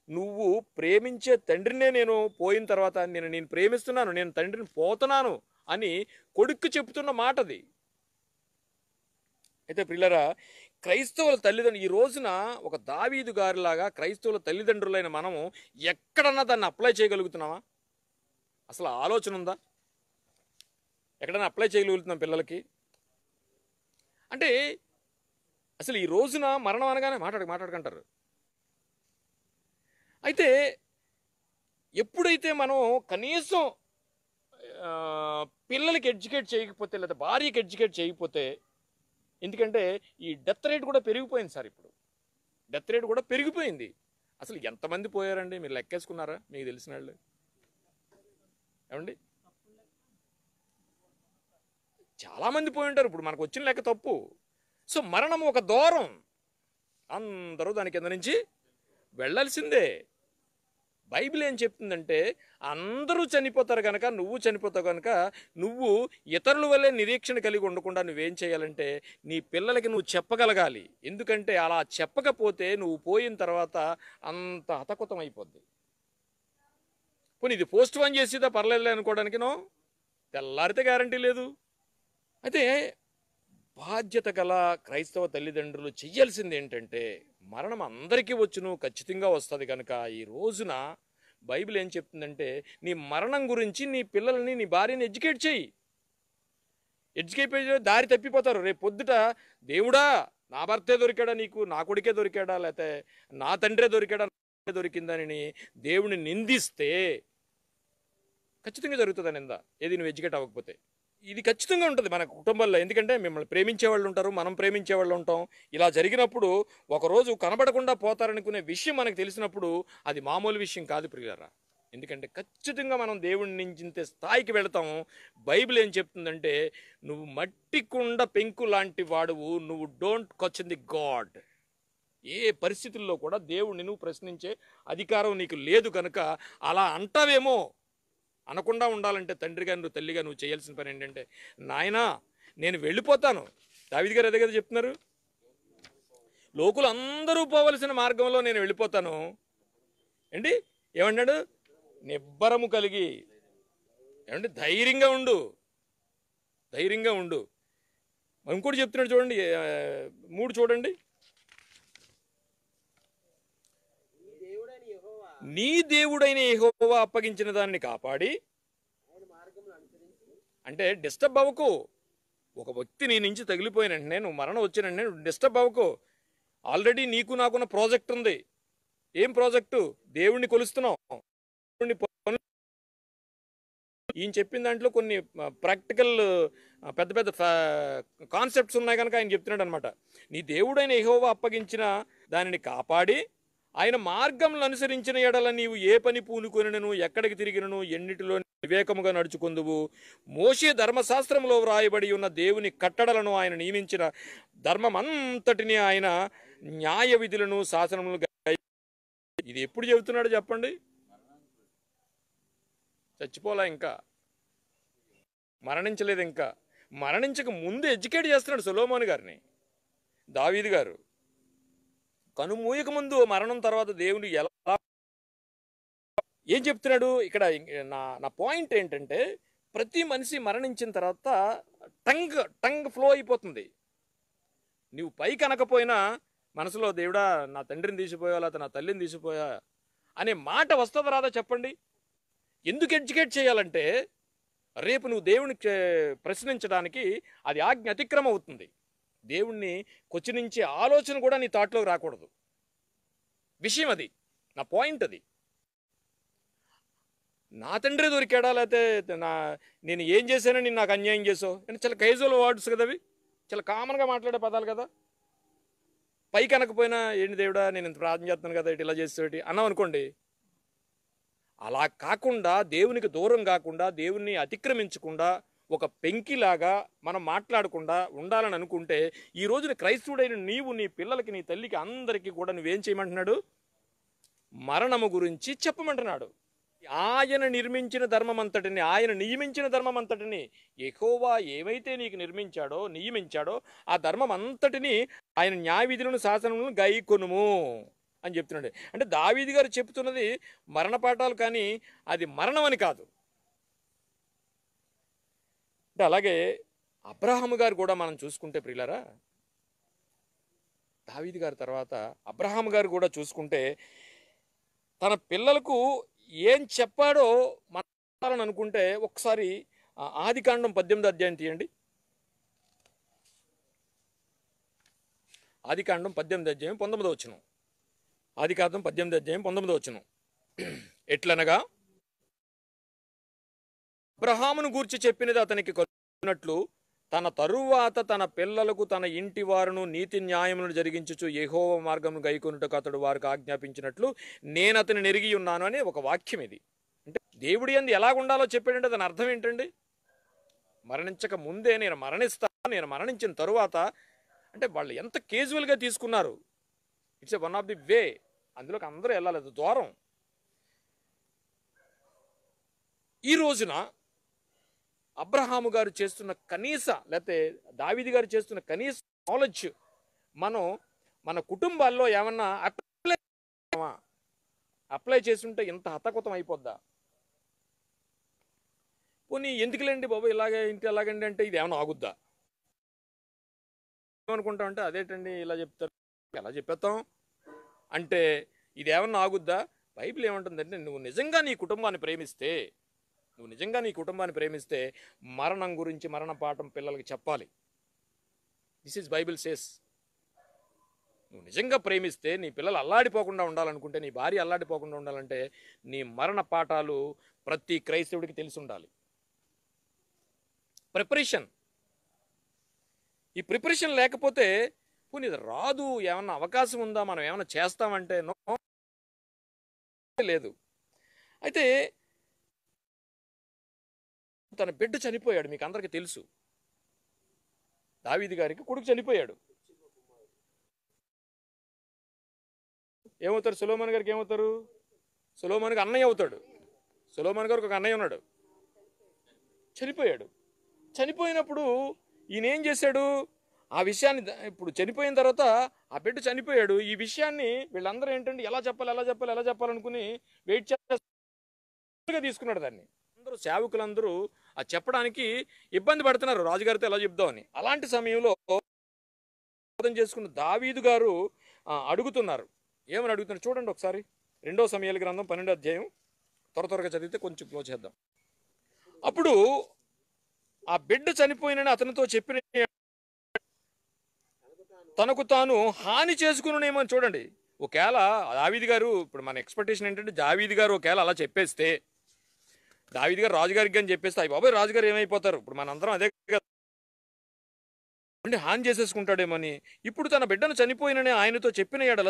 Speaker 1: నువ్వు ప్రేమించే తండ్రినే నేను పోయిన తర్వాత నేను ప్రేమిస్తున్నాను, నేను తండ్రిని పోతున్నాను అని కొడుక్కు చెప్తున్న మాటది. అయితే ప్రియులరా, క్రైస్తవుల తల్లిదండ్రులు ఈ రోజున ఒక దావీదు గారిలాగా క్రైస్తవుల తల్లిదండ్రులైన మనము ఎక్కడన్నా దాన్ని అప్లై చేయగలుగుతున్నామా? అసలు ఆలోచన ఉందా? ఎక్కడన్నా అప్లై చేయగలుగుతున్నాం పిల్లలకి? అంటే అసలు ఈ రోజున మరణం అనగానే మాట్లాడుకుంటారు. అయితే ఎప్పుడైతే మనం కనీసం పిల్లలకి ఎడ్యుకేట్ చేయకపోతే, లేదా భార్యకి ఎడ్యుకేట్ చేయకపోతే, ఎందుకంటే ఈ డెత్ రేట్ కూడా పెరిగిపోయింది సార్. ఇప్పుడు డెత్ రేట్ కూడా పెరిగిపోయింది. అసలు ఎంతమంది పోయారండి మీరు లెక్కేసుకున్నారా? మీకు తెలిసిన వాళ్ళు ఏమండి? చాలామంది పోయి ఉంటారు. ఇప్పుడు మనకు వచ్చిన లెక్క తప్పు. సో మరణం ఒక దూరం, అందరూ దాని కింద నుంచి వెళ్ళాల్సిందే. బైబిల్ ఏం చెప్తుందంటే అందరూ చనిపోతారు కనుక, నువ్వు చనిపోతావు కనుక, నువ్వు ఇతరుల వల్లే నిరీక్షణ కలిగి ఉండకుండా నువ్వేం చేయాలంటే నీ పిల్లలకి నువ్వు చెప్పగలగాలి. ఎందుకంటే అలా చెప్పకపోతే నువ్వు పోయిన తర్వాత అంత హతకుతం అయిపోద్ది. పోనీ ఇది పోస్ట్ పోన్ చేసేదా పర్లేదులే అనుకోవడానికినో, తెల్లారితే గ్యారంటీ లేదు. అయితే బాధ్యత గల క్రైస్తవ తల్లిదండ్రులు చెయ్యాల్సింది ఏంటంటే, మరణం అందరికీ వచ్చును, ఖచ్చితంగా వస్తుంది కనుక ఈ రోజున బైబిల్ ఏం చెప్తుందంటే నీ మరణం గురించి నీ పిల్లల్ని, నీ భార్యని ఎడ్యుకేట్ చేయి. ఎడ్యుకేట్ దారి తప్పిపోతారు. రేపు పొద్దుట దేవుడా నా భర్తే దొరికాడా నీకు, నా కొడుకే దొరికాడా, లేకపోతే నా తండ్రే దొరికాడా, దొరికిందని దేవుని నిందిస్తే ఖచ్చితంగా జరుగుతుంది నింద, ఏది నువ్వు ఎడ్యుకేట్ అవ్వకపోతే. ఇది ఖచ్చితంగా ఉంటుంది మన కుటుంబాల్లో. ఎందుకంటే మిమ్మల్ని ప్రేమించే వాళ్ళు ఉంటారు, మనం ప్రేమించే వాళ్ళు ఉంటాం. ఇలా జరిగినప్పుడు ఒకరోజు కనబడకుండా పోతారనుకునే విషయం మనకు తెలిసినప్పుడు అది మామూలు విషయం కాదు ప్రియులారా. ఎందుకంటే ఖచ్చితంగా మనం దేవుడిని నిందించే స్థాయికి వెళతాము. బైబిల్ ఏం చెప్తుందంటే, నువ్వు మట్టి కుండ పెంకు లాంటి వాడువు, నువ్వు డోంట్ క్వశ్చన్ ది గాడ్. ఏ పరిస్థితుల్లో కూడా దేవుడిని నువ్వు ప్రశ్నించే అధికారం నీకు లేదు కనుక అలా అంటావేమో. అనకుండా ఉండాలంటే తండ్రిగా నువ్వు, తల్లిగా నువ్వు చేయాల్సిన పని ఏంటంటే, నాయనా నేను వెళ్ళిపోతాను. దావీదు గారు అదే కదా చెప్తున్నారు, లోకులు అందరూ పోవలసిన మార్గంలో నేను వెళ్ళిపోతాను ఏంటి ఏమన్నాడు, నిబ్బరము కలిగి ఏమంటే ధైర్యంగా ఉండు, ధైర్యంగా ఉండు. ఇంకోటి చెప్తున్నాడు చూడండి, 3 చూడండి. నీ దేవుడైన యెహోవా అప్పగించిన దాన్ని కాపాడి, అంటే డిస్టర్బ్ అవ్వకు. ఒక వ్యక్తి నీ నుంచి తగిలిపోయిన వెంటనే, నువ్వు మరణం వచ్చిన వెంటనే నువ్వు డిస్టర్బ్ అవ్వకు. ఆల్రెడీ నీకు నాకున్న ప్రాజెక్ట్ ఉంది. ఏం ప్రాజెక్టు? దేవుణ్ణి కొలుస్తున్నావు. ఈయన చెప్పిన దాంట్లో కొన్ని ప్రాక్టికల్ పెద్ద పెద్ద కాన్సెప్ట్స్ ఉన్నాయి కనుక ఆయన చెప్తున్నాడు అనమాట. నీ దేవుడైన యెహోవా అప్పగించిన దానిని కాపాడి ఆయన మార్గంలో అనుసరించిన ఎడల నీవు ఏ పని పూనుకొనినను, ఎక్కడికి తిరిగినను, ఎన్నిటిలో వివేకముగా నడుచుకుందువు. మోషే ధర్మశాస్త్రంలో వ్రాయబడి ఉన్న దేవుని కట్టడలను, ఆయన నియమించిన ధర్మమంతటిని, ఆయన న్యాయ విధులను, శాసనములను. ఇది ఎప్పుడు చెబుతున్నాడు చెప్పండి? చచ్చిపోలా, ఇంకా మరణించలేదు. ఇంకా మరణించక ముందు ఎడ్యుకేట్ చేస్తున్నాడు సొలొమోను గారిని దావీదు గారు. కనుమూయక ముందు, మరణం తర్వాత దేవుడు ఎలా ఏం చెప్తున్నాడు ఇక్కడ? నా పాయింట్ ఏంటంటే, ప్రతి మనిషి మరణించిన తర్వాత టంగ్ ఫ్లో అయిపోతుంది. నువ్వు పైకి అనకపోయినా మనసులో, దేవుడా నా తండ్రిని తీసిపోయా, లేకపోతే నా తల్లిని తీసిపోయా అనే మాట వస్తుందా రాదా చెప్పండి? ఎందుకు ఎడ్యుకేట్ చేయాలంటే, రేపు నువ్వు దేవుని ప్రశ్నించడానికి అది ఆజ్ఞ అతిక్రమం అవుతుంది. దేవుణ్ణి కొచ్చినించే ఆలోచన కూడా నీ థాట్లోకి రాకూడదు. విషయం అది, నా పాయింట్ అది. నా తండ్రి దొరికాడా, లేకపోతే నేను ఏం చేశానని నాకు అన్యాయం చేసావు అని చాలా కైజువల్ వర్డ్స్ కదా అవి, చాలా కామన్గా మాట్లాడే పదాలు కదా. పైకి అనకపోయినా, ఏంటి దేవుడా నేను ఇంత ప్రార్థన చేస్తున్నాను కదా, ఇటు ఇలా చేసేటి అన్నాం అనుకోండి. అలా కాకుండా, దేవునికి దూరం కాకుండా, దేవుణ్ణి అతిక్రమించకుండా, ఒక పెంకిలాగా మనం మాట్లాడకుండా ఉండాలని అనుకుంటే, ఈ రోజున క్రైస్తవుడైన నీవు నీ పిల్లలకి, నీ తల్లికి, అందరికీ కూడా నువ్వేం చేయమంటున్నాడు? మరణము గురించి చెప్పమంటున్నాడు. ఆయన నిర్మించిన ధర్మమంతటిని, ఆయన నియమించిన ధర్మమంతటిని, యెహోవా ఏమైతే నీకు నియమించాడో ఆ ధర్మం అంతటిని, ఆయన న్యాయ విధులను, శాసనములను గైకొనుము అని చెప్తున్నాడు. అంటే దావీదు గారు చెప్తున్నది మరణ పాఠాలు, కానీ అది మరణం అని కాదు. అంటే అలాగే అబ్రహాము గారు కూడా మనం చూసుకుంటే ప్రియులారా, దావీదు గారి తర్వాత అబ్రహాము గారు కూడా చూసుకుంటే, తన పిల్లలకు ఏం చెప్పాడో మనం అనుకుంటే, ఒకసారి ఆదికాండం 18వ అధ్యాయం తీయండి. ఆదికాండం 18వ అధ్యాయం 19వ వచనం. ఆదికాండం 18వ అధ్యాయం 19వ వచనం. ఎట్లనగా, అబ్రహామును గూర్చి చెప్పినది అతనికి కలుగునట్లు, తన తరువాత తన పిల్లలకు, తన ఇంటి వారును నీతి న్యాయములను జరిగించుచు యెహోవా మార్గమును గైకొనుటకు అతడు వారికి ఆజ్ఞాపించినట్లు నేను అతని ఎరిగి ఉన్నాను అనే ఒక వాక్యం ఇది. అంటే దేవుడి యందు ఎలాగుండాలో చెప్పాడంటే దాని అర్థం ఏంటండి? మరణించక ముందే నేను మరణిస్తాను, నేను మరణించిన తరువాత, అంటే వాళ్ళు ఎంత కేజువల్గా తీసుకున్నారు. It's one of the way, అందులోకి అందరూ వెళ్ళాలి, ద్వారం. ఈ రోజున అబ్రహాము గారు చేస్తున్న కనీస, లేకపోతే దావీదు గారు చేస్తున్న కనీస నాలెడ్జ్ మనం మన కుటుంబాల్లో ఏమన్నా అప్లై చేస్తుంటే ఇంత హతకుతం అయిపోద్దా? పోనీ ఎందుకులేండి బాబు ఇలాగే ఇంటి ఎలాగండి అంటే, ఇది ఏమైనా ఆగుద్దా? ఏమనుకుంటామంటే, అదేంటండి ఇలా చెప్తారు, ఎలా చెప్పేస్తాం అంటే ఇది ఏమన్నా ఆగుద్దా? బైబిల్ ఏమంటుందంటే, నువ్వు నిజంగా నీ కుటుంబాన్ని ప్రేమిస్తే మరణం గురించి, మరణ పాఠం పిల్లలకి చెప్పాలి. This is Bible says. నువ్వు నిజంగా ప్రేమిస్తే, నీ పిల్లలు అల్లాడిపోకుండా ఉండాలనుకుంటే, నీ భార్య అల్లాడిపోకుండా ఉండాలంటే, నీ మరణ పాఠాలు ప్రతి క్రైస్తవుడికి తెలిసి ఉండాలి. ప్రిపరేషన్. ఈ ప్రిపరేషన్ లేకపోతే పోనీ ఇది రాదు, ఏమన్నా అవకాశం ఉందా, మనం ఏమైనా చేస్తామంటే లేదు. అయితే తన బిడ్డ చనిపోయాడు, మీకు అందరికీ తెలుసు. దావీదు గారికి కొడుకు చనిపోయాడు. ఏమవుతారు సొలొమోను గారికి? ఏమవుతారు? సొలొమోనుకి అన్నయ్య అవుతాడు. సొలొమోను గారికి ఒక అన్నయ్య ఉన్నాడు, చనిపోయాడు. చనిపోయినప్పుడు ఈయన ఏం చేశాడు? ఆ విషయాన్ని ఇప్పుడు చనిపోయిన తర్వాత ఆ బిడ్డ చనిపోయాడు, ఈ విషయాన్ని వీళ్ళందరూ ఏంటంటే ఎలా చెప్పాలనుకుని వెయిట్ చేస్తూ తీసుకున్నాడు దాన్ని. అందరూ సేవకులందరూ ఆ చెప్పడానికి ఇబ్బంది పడుతున్నారు, రాజుగారితో ఎలా చెప్దామని. అలాంటి సమయంలో అర్థం చేసుకున్న దావీదు గారు అడుగుతున్నారు. ఏమని అడుగుతున్నారు చూడండి ఒకసారి. 2వ సమూయేలు గ్రంథం 12వ అధ్యాయం త్వరగా చదివితే కొంచెం క్లోజ్ చేద్దాం. అప్పుడు ఆ బిడ్డ చనిపోయినని అతనితో చెప్పిన తనకు తాను హాని చేసుకునేమో చూడండి. ఒకవేళ దావీదు గారు, ఇప్పుడు మన ఎక్స్పెక్టేషన్ ఏంటంటే దావీదు గారు ఒకవేళ అలా చెప్పేస్తే, దావీదు గారు రాజుగారికి అని చెప్పేస్తే, అయ్యి బాబాయ్ రాజుగారు ఏమైపోతారు, ఇప్పుడు మనందరం అదే అంటే హాని చేసేసుకుంటాడేమని. ఇప్పుడు తన బిడ్డను చనిపోయినని ఆయనతో చెప్పిన ఎడల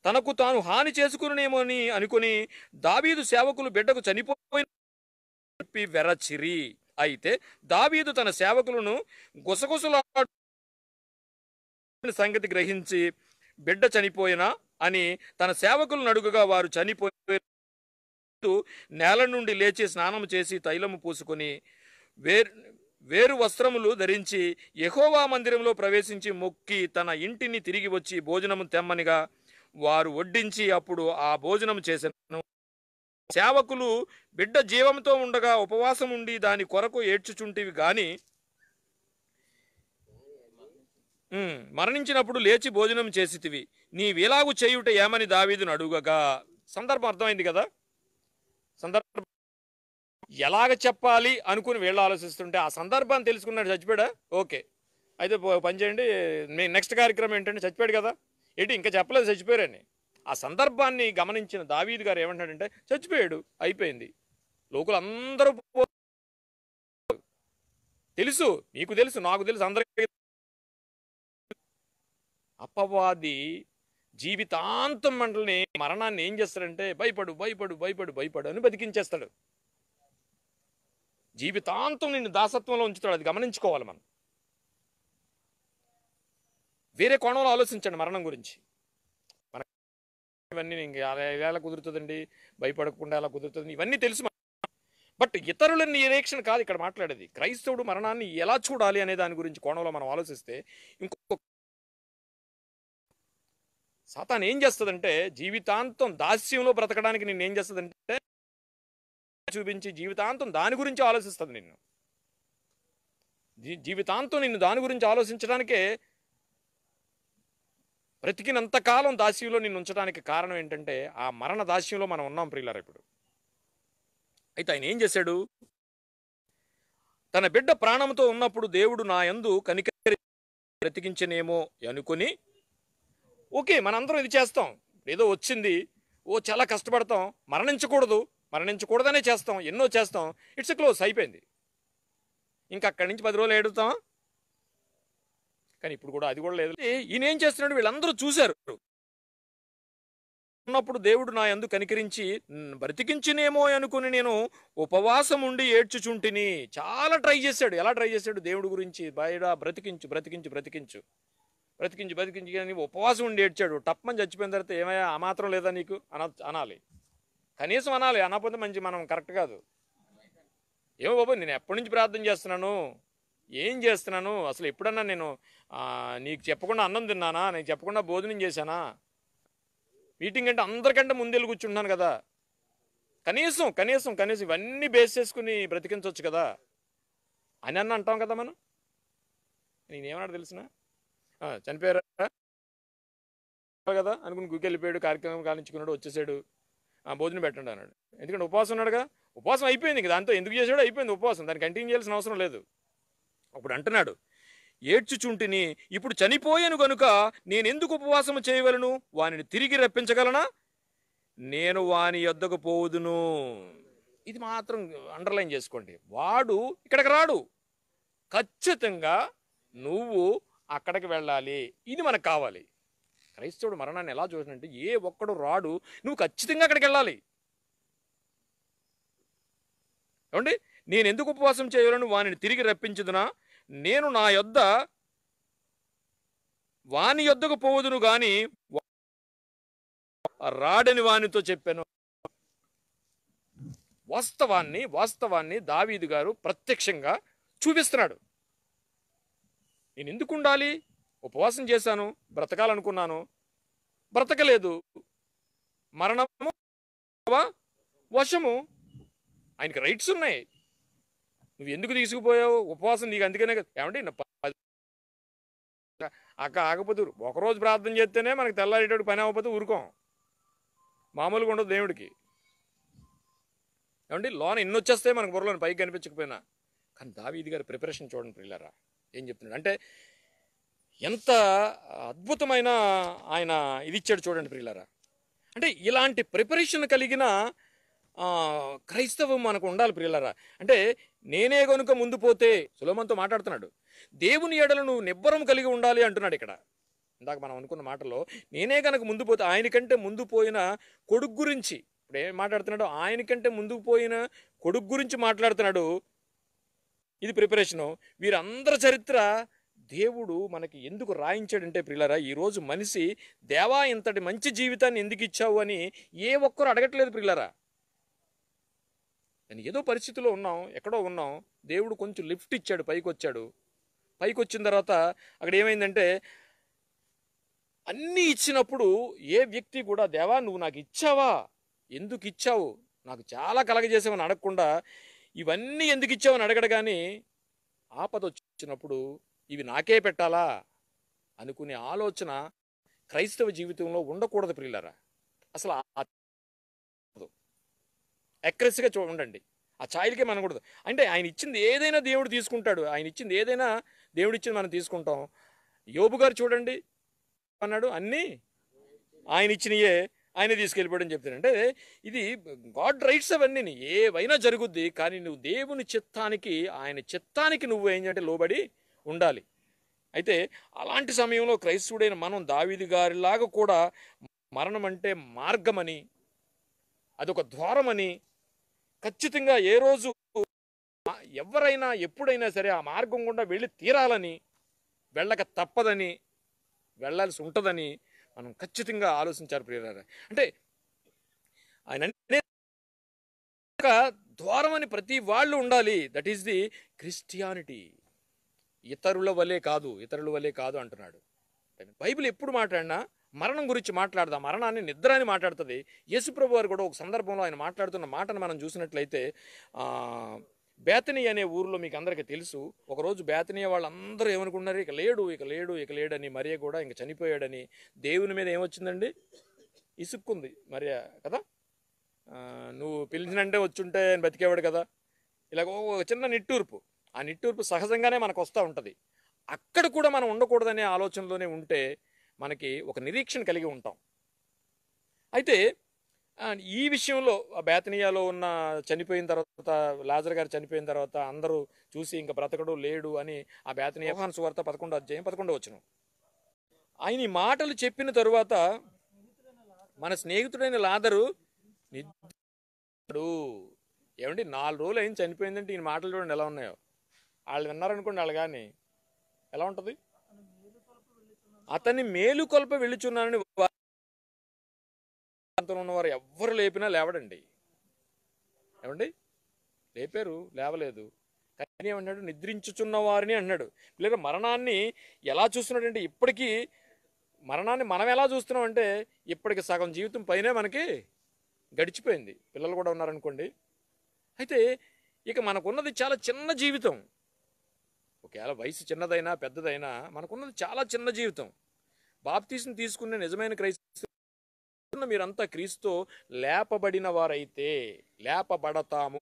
Speaker 1: తనకు తాను హాని చేసుకునేమో అని అనుకుని దావీదు సేవకులు బిడ్డకు చనిపోయిన చెప్పి వెరచిరి. అయితే దావీదు తన సేవకులను గుసగుసలాడు సంగతి గ్రహించి బిడ్డ చనిపోయినా అని తన సేవకులను అడుగుగా వారు చనిపోయి నేల నుండి లేచి స్నానం చేసి తైలము పూసుకొని వేరు వస్త్రములు ధరించి యెహోవా మందిరంలో ప్రవేశించి మొక్కి తన ఇంటిని తిరిగి వచ్చి భోజనము తెమ్మనిగా వారు వడ్డించి అప్పుడు ఆ భోజనం చేసెను. సేవకులు బిడ్డ జీవంతో ఉండగా ఉపవాసం ఉండి దాని కొరకు ఏడ్చుచుంటివి గాని మరణించినప్పుడు లేచి భోజనం చేసితివి, నీవిలాగు చేయుట ఏమని దావీదును అడుగగా. సందర్భం అర్థమైంది కదా. సందర్భం ఎలాగ చెప్పాలి అనుకుని వీళ్ళు ఆలోచిస్తుంటే ఆ సందర్భాన్ని తెలుసుకున్నాడు. చచ్చిపోయాడా? ఓకే, అయితే పని చేయండి, మీ నెక్స్ట్ కార్యక్రమం ఏంటంటే చచ్చిపోయాడు కదా, ఏంటి ఇంకా చెప్పలేదు చచ్చిపోయారని. ఆ సందర్భాన్ని గమనించిన దావీదు గారు ఏమంటాడంటే చచ్చిపోయాడు, అయిపోయింది. లోకులు అందరూ తెలుసు, మీకు తెలుసు, నాకు తెలుసు, అందరికీ. అపవాది జీవితాంతం మంటల్ని మరణాన్ని ఏం చేస్తాడంటే భయపడు భయపడు భయపడు భయపడు అని బతికించేస్తాడు. జీవితాంతం నిన్ను దాసత్వంలో ఉంచుతాడు. అది గమనించుకోవాలి మనం. వేరే కోణంలో ఆలోచించండి మరణం గురించి. ఇవన్నీ ఎలా కుదురుతుందండి, భయపడకుండా ఎలా కుదురుతుంది, ఇవన్నీ తెలుసు. బట్ ఇతరుల నిరీక్షణ కాదు ఇక్కడ మాట్లాడేది. క్రైస్తవుడు మరణాన్ని ఎలా చూడాలి అనే దాని గురించి కోణంలో మనం ఆలోచిస్తే, ఇంకొక సాతాను ఏం చేస్తుందంటే జీవితాంతం దాస్యంలో బ్రతకడానికి నిన్ను ఏం చేస్తుందంటే చూపించి జీవితాంతం దాని గురించి ఆలోచిస్తుంది. నిన్ను జీవితాంతం నిన్ను దాని గురించి ఆలోచించడానికే బ్రతికినంతకాలం దాస్యంలో నిన్ను ఉంచడానికి కారణం ఏంటంటే ఆ మరణ దాస్యంలో మనం ఉన్నాం ప్రియులారా ఇప్పుడు. అయితే ఆయన ఏం చేశాడు? తన బిడ్డ ప్రాణంతో ఉన్నప్పుడు దేవుడు నా యందు కనికరి బ్రతికించనేమో అనుకుని, ఓకే మనందరం ఇది చేస్తాం, ఏదో వచ్చింది, చాలా కష్టపడతాం, మరణించకూడదనే చేస్తాం, ఎన్నో చేస్తాం, ఇట్స్ క్లోజ్, అయిపోయింది. ఇంకా అక్కడి నుంచి 10 రోజులు ఏడుతాం. కానీ ఇప్పుడు కూడా అది కూడా లేదు. ఈయన ఏం చేస్తున్నాడు? వీళ్ళందరూ చూశారు. ఉన్నప్పుడు దేవుడు నా యందు కనికరించి బ్రతికించినేమో అనుకుని నేను ఉపవాసం ఉండి ఏడ్చుచుంటిని. చాలా ట్రై చేశాడు. ఎలా ట్రై చేశాడు? దేవుడి గురించి బయట బ్రతికించు బ్రతికించు బ్రతికించు బ్రతికించు బ్రతికించు కానీ ఉపవాసం ఉండి ఏడ్చాడు. టప్మని చచ్చిపోయిన తర్వాత ఏమయ్యా ఆ మాత్రం లేదా నీకు అనాలి, కనీసం అనాలి. అనకపోతే మంచి మనం కరెక్ట్ కాదు. ఏమో బాబు నేను ఎప్పటి నుంచి ప్రార్థన చేస్తున్నాను, ఏం చేస్తున్నాను, అసలు ఎప్పుడన్నా నేను నీకు చెప్పకుండా అన్నం తిన్నానా, నీకు చెప్పకుండా భోజనం చేశానా, మీటింగ్ అంటే అందరికంటే ముందెళ్ళి కూర్చుంటున్నాను కదా, కనీసం కనీసం కనీసం ఇవన్నీ బేస్ చేసుకుని బ్రతికించవచ్చు కదా అని అంటాం కదా మనం. నేనేమన్నాడు తెలిసిన, చనిపోయారా కదా అనుకుని గురికి వెళ్ళిపోయాడు, కార్యక్రమం కానించుకున్నాడు, వచ్చేసాడు, భోజనం పెట్టండి అన్నాడు. ఎందుకంటే ఉపవాసం ఉన్నాడుగా, ఉపవాసం అయిపోయింది. ఇంక దాంతో ఎందుకు చేసాడో అయిపోయింది ఉపవాసం, దాన్ని కంటిన్యూ చేయాల్సిన అవసరం లేదు. అప్పుడు అంటున్నాడు, ఏడ్చుచుంటిని, ఇప్పుడు చనిపోయాను గనుక నేనెందుకు ఉపవాసము చేయవలను? వానిని తిరిగి రప్పించగలనా? నేను వాని యొద్దకు పోవుదును. ఇది మాత్రం అండర్లైన్ చేసుకోండి. వాడు ఇక్కడికి రాడు. ఖచ్చితంగా నువ్వు అక్కడికి వెళ్ళాలి. ఇది మనకు కావాలి. క్రైస్తవుడు మరణాన్ని ఎలా చూసినంటే, ఏ ఒక్కడు రాడు, నువ్వు ఖచ్చితంగా అక్కడికి వెళ్ళాలి. ఏమండి, నేను ఎందుకు ఉపవాసం చేయలను? వానిని తిరిగి రప్పించుదునా? నేను నా యొద్ద వాని యొద్దకు పోవుదును గాని రాడని వానితో చెప్పాను. వాస్తవాన్ని దావీదు గారు ప్రత్యక్షంగా చూపిస్తున్నాడు. నేను ఎందుకు ఉండాలి? ఉపవాసం చేశాను, బ్రతకాలనుకున్నాను, బ్రతకలేదు. మరణము వశము. ఆయనకి రైట్స్ ఉన్నాయి. నువ్వు ఎందుకు తీసుకుపోయావు ఉపవాసం? నీకు అందుకనే కదా. ఏమంటే ఆగపోతే ఒకరోజు ప్రార్థన చేస్తేనే మనకు తెల్లారేటప్పుడు పని అవ్వకపోతే ఊరుకోం. మామూలుగా ఉండదు దేవుడికి. ఏమండి, లోన ఎన్ని వచ్చేస్తే మనకు బుర్రలోని పైకి కనిపించకపోయినా. కానీ దావీదు గారి ప్రిపరేషన్ చూడండి ప్రియులారా, ఏం చెప్తున్నాడు అంటే, ఎంత అద్భుతమైన ఆయన ఇది ఇచ్చాడు చూడండి ప్రియులారా. అంటే ఇలాంటి ప్రిపరేషన్ కలిగిన క్రైస్తవం మనకు ఉండాలి ప్రియులారా. అంటే నేనే గనుక ముందు పోతే, సొలొమోనుతో మాట్లాడుతున్నాడు, దేవుని ఎడల నువ్వు నిబ్బరం కలిగి ఉండాలి అంటున్నాడు ఇక్కడ. ఇందాక మనం అనుకున్న మాటలో నేనే కనుక ముందు పోతే, ఆయనకంటే ముందు పోయిన కొడుకు గురించి ఇప్పుడు ఏం మాట్లాడుతున్నాడు? ఆయనకంటే ముందుకు పోయిన కొడుకు గురించి మాట్లాడుతున్నాడు. ఇది ప్రిపరేషను. వీరందరి చరిత్ర దేవుడు మనకి ఎందుకు రాయించాడంటే ప్రియులారా, ఈరోజు మనిషి దేవా ఇంతటి మంచి జీవితాన్ని ఎందుకు ఇచ్చావు అని ఏ ఒక్కరు అడగట్లేదు ప్రియులారా. నేను ఏదో పరిస్థితిలో ఉన్నాం, ఎక్కడో ఉన్నాం, దేవుడు కొంచెం లిఫ్ట్ ఇచ్చాడు, పైకి వచ్చాడు. పైకి వచ్చిన తర్వాత అక్కడ ఏమైందంటే, అన్నీ ఇచ్చినప్పుడు ఏ వ్యక్తి కూడా దేవా నువ్వు నాకు ఇచ్చావా, ఎందుకు ఇచ్చావు, నాకు చాలా కలగజేసావని అడగకుండా ఇవన్నీ ఎందుకు ఇచ్చావని అడగడు. కానీ ఆపద వచ్చినప్పుడు ఇవి నాకే పెట్టాలా అనుకునే ఆలోచన క్రైస్తవ జీవితంలో ఉండకూడదు ప్రియులారా. అసలు అక్రెస్గా ఉండండి. ఆ ఛాయలకే మనకూడదు. అంటే ఆయన ఇచ్చింది ఏదైనా దేవుడు తీసుకుంటాడు. ఆయన ఇచ్చింది ఏదైనా దేవుడు ఇచ్చింది మనం తీసుకుంటాం. యోబు గారు చూడండి అన్నాడు, అన్నీ ఆయన ఇచ్చినయే ఆయన తీసుకెళ్ళిపోవడం చెప్తాడు. అంటే ఇది గాడ్ రైట్స్ అవన్నీ ఏవైనా జరుగుద్ది. కానీ నువ్వు దేవుని చిత్తానికి, ఆయన చిత్తానికి నువ్వు ఏంటంటే లోబడి ఉండాలి. అయితే అలాంటి సమయంలో క్రైస్తవుడైన మనం దావీదు గారిలాగా కూడా మరణం అంటే మార్గమని, అదొక ద్వారమని, ఖచ్చితంగా ఏ రోజు ఎవరైనా ఎప్పుడైనా సరే ఆ మార్గం గుండా వెళ్ళి తీరాలని, వెళ్ళక తప్పదని, వెళ్ళాల్సి ఉంటుందని మనం ఖచ్చితంగా ఆలోచించారు ప్రియులారా. అంటే ఆయన ద్వారం అని ప్రతి వాళ్ళు ఉండాలి. That is the Christianity. ఇతరుల వలే కాదు అంటున్నాడు. బైబిల్ ఎప్పుడు మాట్లాడినా మరణం గురించి మాట్లాడదాం. మరణాన్ని నిద్ర అని మాట్లాడుతుంది. యేసుప్రభు వారు కూడా ఒక సందర్భంలో ఆయన మాట్లాడుతున్న మాటను మనం చూసినట్లయితే, బేతనీ అనే ఊరిలో మీకు అందరికీ తెలుసు. ఒకరోజు బేతనీ వాళ్ళందరూ ఏమనుకున్నారు, ఇక లేడు అని, మరియ కూడా ఇంక చనిపోయాడని. దేవుని మీద ఏమొచ్చిందండి? ఇసుక్కుంది మరియ కదా. నువ్వు పిలిచినంటే వచ్చుంటే బతికేవాడు కదా. ఇలాగ ఒక చిన్న నిట్టూర్పు. ఆ నిట్టూర్పు సహజంగానే మనకు వస్తూ ఉంటుంది. అక్కడ కూడా మనం ఉండకూడదనే ఆలోచనలోనే ఉంటే మనకి ఒక నిరీక్షణ కలిగి ఉంటాం. అయితే ఈ విషయంలో బేతనియాలో ఉన్న చనిపోయిన తర్వాత, లాజర్ గారు చనిపోయిన తర్వాత అందరూ చూసి ఇంక బ్రతకడు లేడు అని ఆ బేతనియా యోహాను సువార్త 11వ అధ్యాయం 11వ వచనం. ఆయన ఈ మాటలు చెప్పిన తరువాత మన స్నేహితుడైన లాజరు నిద్రపోయాడు. ఏమండి, 4 రోజులు అయిన చనిపోయిందంటే ఈయన మాటలు చూడండి ఎలా ఉన్నాయో. వాళ్ళు విన్నారనుకోండి, వాళ్ళు కానీ ఎలా ఉంటుంది? అతన్ని మేలుకొల్ప వెళ్ళుచున్నానని ఉన్నవారు ఎవ్వరు లేపినా లేవడండి. ఏమండి, లేపారు, లేవలేదు. కానీ ఏమన్నాడు? నిద్రించుచున్న వారిని అన్నాడు. లేదా మరణాన్ని ఎలా చూస్తున్నాడంటే, ఇప్పటికీ మరణాన్ని మనం ఎలా చూస్తున్నాం అంటే, ఇప్పటికి సగం జీవితం పైనే మనకి గడిచిపోయింది. పిల్లలు కూడా ఉన్నారనుకోండి. అయితే ఇక మనకున్నది చాలా చిన్న జీవితం. ఒకవేళ వయసు చిన్నదైనా పెద్దదైనా మనకున్నది చాలా చిన్న జీవితం. బాప్తీసం తీసుకునే నిజమైన క్రైస్తవ మీరంతా క్రీస్తు లేపబడిన వారైతే లేపబడతాము.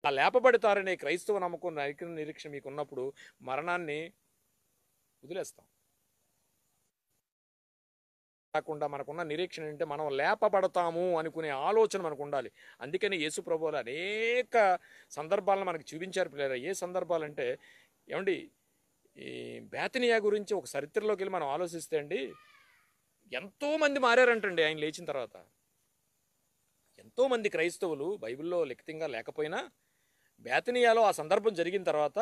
Speaker 1: ఆ లేపబడతారనే క్రైస్తవ నమ్మకం నిరీక్షణ మీకు ఉన్నప్పుడు మరణాన్ని వదిలేస్తాం. కాకుండా మనకున్న నిరీక్షణ ఏంటంటే మనం లేపబడతాము అనుకునే ఆలోచన మనకు ఉండాలి. అందుకని యేసు ప్రభువులు అనేక సందర్భాలను మనకు చూపించారు పిల్లలు. ఏ సందర్భాలంటే ఏమండి, ఈ బేతనియా గురించి ఒక చరిత్రలోకి వెళ్ళి మనం ఆలోచిస్తే అండి, ఎంతోమంది మారారంటండి ఆయన లేచిన తర్వాత. ఎంతోమంది క్రైస్తవులు బైబిల్లో లిఖితంగా లేకపోయినా బేతనియాలో ఆ సందర్భం జరిగిన తర్వాత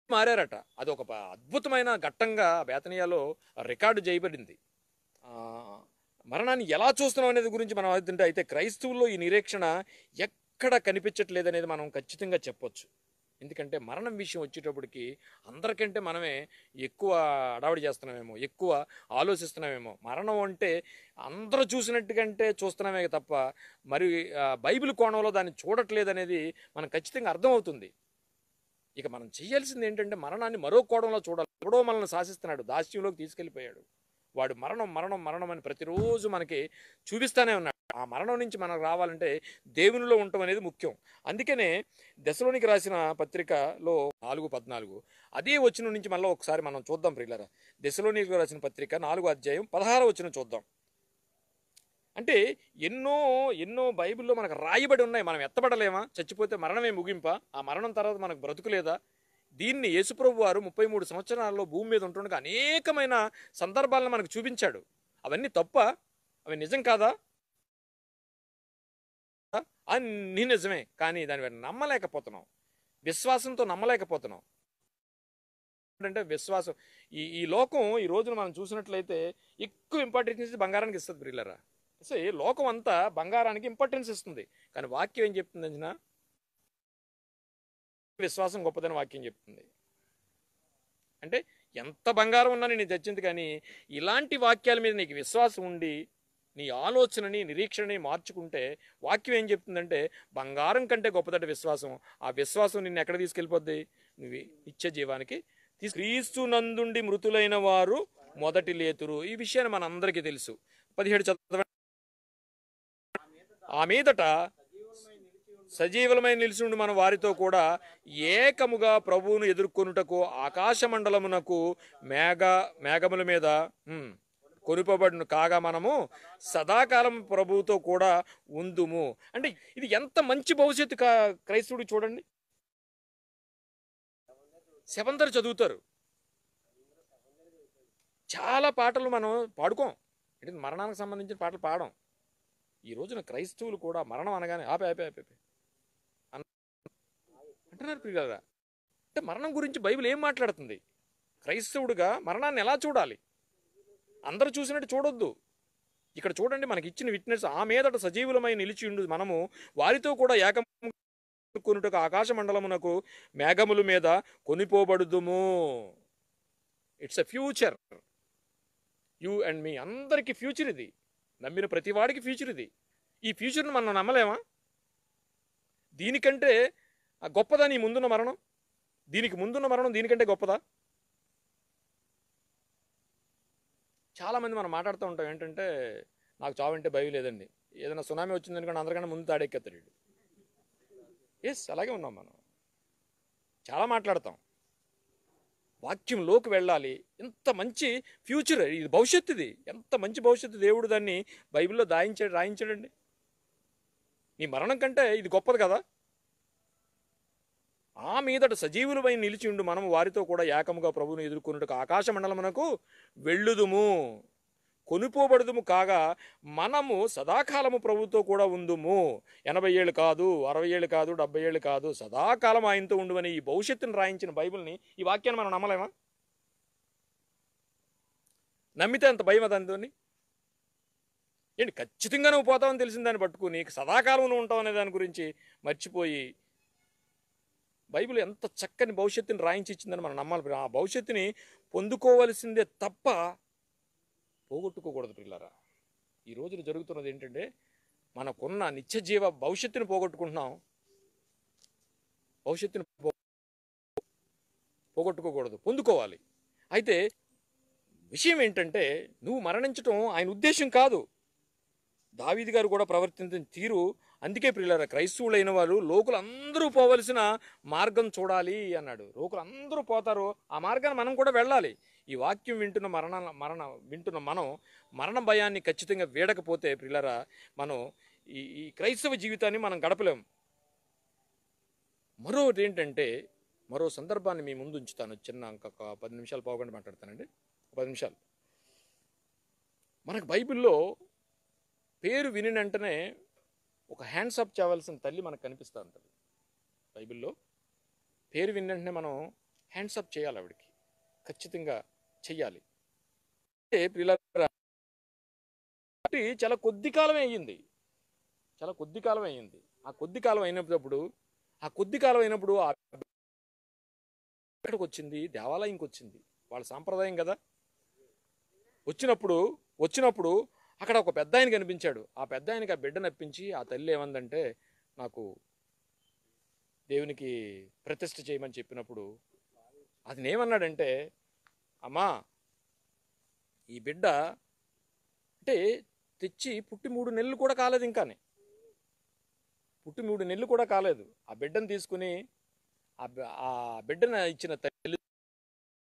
Speaker 1: మారారట. అది ఒక అద్భుతమైన ఘట్టంగా బేతనియాలో రికార్డు చేయబడింది. మరణాన్ని ఎలా చూస్తున్నాం అనేది గురించి మనం అవుతుంటే అయితే క్రైస్తవుల్లో ఈ నిరీక్షణ ఎక్కడ కనిపించట్లేదనేది మనం ఖచ్చితంగా చెప్పొచ్చు. ఎందుకంటే మరణం విషయం వచ్చేటప్పటికి అందరికంటే మనమే ఎక్కువ అడావిడి చేస్తున్నామేమో, ఎక్కువ ఆలోచిస్తున్నామేమో. మరణం అంటే అందరూ చూసినట్టుకంటే చూస్తున్నామే తప్ప మరి బైబిల్ కోణంలో దాన్ని చూడట్లేదనేది మనకు ఖచ్చితంగా అర్థమవుతుంది. ఇక మనం చేయాల్సింది ఏంటంటే మరణాన్ని మరో కోణంలో చూడాలి. ఎవడో మనల్ని శాసిస్తున్నాడు, దాస్యంలోకి తీసుకెళ్ళిపోయాడు. వాడు మరణం మరణం మరణం అని ప్రతిరోజు మనకి చూపిస్తానే ఉన్నాడు. ఆ మరణం నుంచి మనకు రావాలంటే దేవునిలో ఉండటం అనేది ముఖ్యం. అందుకనే దశలోనికి రాసిన పత్రికలో 4:14 అదే వచనం నుంచి మళ్ళీ ఒకసారి మనం చూద్దాం ప్రియులారా. దశలోనికి రాసిన పత్రిక 4:16 చూద్దాం. అంటే ఎన్నో ఎన్నో బైబిల్లో మనకు రాయబడి ఉన్నాయి. మనం ఎత్తబడలేమా? చచ్చిపోతే మరణమే ముగింప? ఆ మరణం తర్వాత మనకు బ్రతుకులేదా? దీన్ని యేసుప్రభు వారు 33 సంవత్సరాల్లో భూమి మీద ఉంటుండగా అనేకమైన సందర్భాలను మనకు చూపించాడు. అవన్నీ తప్ప? అవి నిజం కాదా? అన్నీ నిజమే, కానీ దాని నమ్మలేకపోతున్నాం. విశ్వాసంతో నమ్మలేకపోతున్నాం. అంటే విశ్వాసం ఈ లోకం ఈ రోజున మనం చూసినట్లయితే ఎక్కువ ఇంపార్టెన్స్ బంగారానికి ఇస్తుంది ప్రియులారా. సో ఈ లోకం అంతా బంగారానికి ఇంపార్టెన్స్ ఇస్తుంది, కానీ వాక్యం ఏం చెప్తుంది అంజనా? విశ్వాసం గొప్పదని వాక్యం చెప్తుంది. అంటే ఎంత బంగారం ఉన్నా నేను చచ్చింది, కానీ ఇలాంటి వాక్యాల మీద నీకు విశ్వాసం ఉండి నీ ఆలోచనని నిరీక్షణని మార్చుకుంటే వాక్యం ఏం చెప్తుందంటే బంగారం కంటే గొప్పదట విశ్వాసం. ఆ విశ్వాసం నిన్ను ఎక్కడ తీసుకెళ్ళిపోద్ది? నువ్వు నిత్య జీవానికి క్రీస్తు నందుండి మృతులైన వారు మొదటి లేతురు. ఈ విషయాన్ని మన అందరికీ తెలుసు. 17 చదవండి. ఆ మీదట సజీవులమైన నిలిచిండి మన వారితో కూడా ఏకముగా ప్రభువును ఎదుర్కొనుటకు ఆకాశ మండలమునకు మేఘముల మీద కొనుపబడిన కాగా మనము సదాకాలం ప్రభువుతో కూడా ఉందుము. అంటే ఇది ఎంత మంచి భవిష్యత్తు క్రైస్తవుడికి చూడండి. శవంతరు చదువుతారు, చాలా పాటలు మనం పాడుకోం, అంటే మరణానికి సంబంధించిన పాటలు పాడం. ఈ రోజున క్రైస్తవులు కూడా మరణం అనగానే ఆపే అంటున్నారు పిల్లరా. అంటే మరణం గురించి బైబిల్ ఏం మాట్లాడుతుంది? క్రైస్తవుడిగా మరణాన్ని ఎలా చూడాలి? అందరూ చూసినట్టు చూడొద్దు. ఇక్కడ చూడండి, మనకి ఇచ్చిన విట్నెస్, ఆ మీదట సజీవులమై నిలిచి ఉండు మనము వారితో కూడా ఏకమునకు ఆకాశ మండలమునకు మేఘముల మీద కొనిపోబడుదుము. It's a future. You and మీ అందరికీ ఫ్యూచర్ ఇది. నమ్మిన ప్రతి వాడికి ఫ్యూచర్ ఇది. ఈ ఫ్యూచర్ని మనం నమ్మలేమా? దీనికంటే గొప్పదా నీ ముందున్న మరణం? దీనికి ముందున్న మరణం దీనికంటే గొప్పదా? చాలామంది మనం మాట్లాడుతూ ఉంటాం ఏంటంటే నాకు చావంటే భయం లేదండి, ఏదైనా సునామీ వచ్చిందనుకోండి అందరికన్నా ముందు తాడెక్కేస్తాడు. ఎస్, అలాగే ఉన్నాం మనం. చాలా మాట్లాడతాం. వాక్యంలోకి వెళ్ళాలి. ఎంత మంచి ఫ్యూచర్ ఇది, భవిష్యత్తు ఇది. ఎంత మంచి భవిష్యత్తు దేవుడు దాన్ని బైబిల్లో రాయించాడండి. నీ మరణం కంటే ఇది గొప్పది కదా. ఆ మీదట సజీవులపై నిలిచి ఉండు మనము వారితో కూడా ఏకముగా ప్రభువును ఎదుర్కొనుటకు ఆకాశ మండలమునకు వెళ్ళుదుము, కొనుపోబడుదుము కాగా మనము సదాకాలము ప్రభుతో కూడా ఉందుము. 80 ఏళ్ళు కాదు, 60 ఏళ్ళు కాదు, 70 ఏళ్ళు కాదు, సదాకాలం ఆయనతో ఉండుమని ఈ భవిష్యత్తును రాయించిన బైబిల్ని, ఈ వాక్యాన్ని మనం నమ్మలేమా? నమ్మితే అంత భయం అదంతోని ఏంటి? ఖచ్చితంగా నువ్వు పోతావని తెలిసిన దాన్ని పట్టుకుని సదాకాలం నువ్వు ఉంటావు అనే దాని గురించి మర్చిపోయి బైబిల్ ఎంత చక్కని భవిష్యత్తుని రాయించి ఇచ్చిందని మనం నమ్మాలి. ఆ భవిష్యత్తుని పొందుకోవలసిందే తప్ప పోగొట్టుకోకూడదు పిల్లరా. ఈ రోజున జరుగుతున్నది ఏంటంటే మనకున్న నిత్య జీవ భవిష్యత్తుని పోగొట్టుకుంటున్నాం. భవిష్యత్తుని పోగొట్టుకోకూడదు, పొందుకోవాలి. అయితే విషయం ఏంటంటే నువ్వు మరణించటం ఆయన ఉద్దేశం కాదు. దావీదు గారు కూడా ప్రవర్తించిన తీరు. అందుకే ప్రియులారా, క్రైస్తవులైన వాళ్ళు లోకులందరూ పోవలసిన మార్గం చూడాలి అన్నాడు. లోకులందరూ పోతారు, ఆ మార్గాన్ని మనం కూడా వెళ్ళాలి. ఈ వాక్యం వింటున్న మనం మరణ భయాన్ని ఖచ్చితంగా వీడకపోతే ప్రియులారా, మనం ఈ క్రైస్తవ జీవితాన్ని మనం గడపలేం. మరొకటి ఏంటంటే, మరో సందర్భాన్ని మీ ముందు ఉంచుతాను. ఇంకొక 10 నిమిషాలు పావుగంట మాట్లాడతానండి. 10 నిమిషాలు. మనకు బైబిల్లో పేరు విని వెంటనే ఒక హ్యాండ్స్ అప్ చేయవలసిన తల్లి మనకు కనిపిస్తూ ఉంటుంది. బైబిల్లో పేరు విని వెంటనే మనం హ్యాండ్స్ అప్ చేయాలి, ఆవిడికి ఖచ్చితంగా చెయ్యాలి. చాలా కొద్ది కాలమే అయ్యింది. ఆ కొద్ది కాలం అయినప్పుడు ఎక్కడికి వచ్చింది? దేవాలయంకి వచ్చింది. వాళ్ళ సాంప్రదాయం కదా. వచ్చినప్పుడు అక్కడ ఒక పెద్ద ఆయన కనిపించాడు. ఆ పెద్ద ఆయనకి ఆ బిడ్డ నప్పించి, ఆ తల్లి ఏమందంటే, నాకు దేవునికి ప్రతిష్ఠ చేయమని చెప్పినప్పుడు అది ఏమన్నాడంటే, అమ్మా ఈ బిడ్డ అంటే తెచ్చి పుట్టి 3 నెలలు కూడా కాలేదు. పుట్టి 3 నెలలు కూడా కాలేదు. ఆ బిడ్డను తీసుకుని ఆ బిడ్డను ఇచ్చిన తల్లి,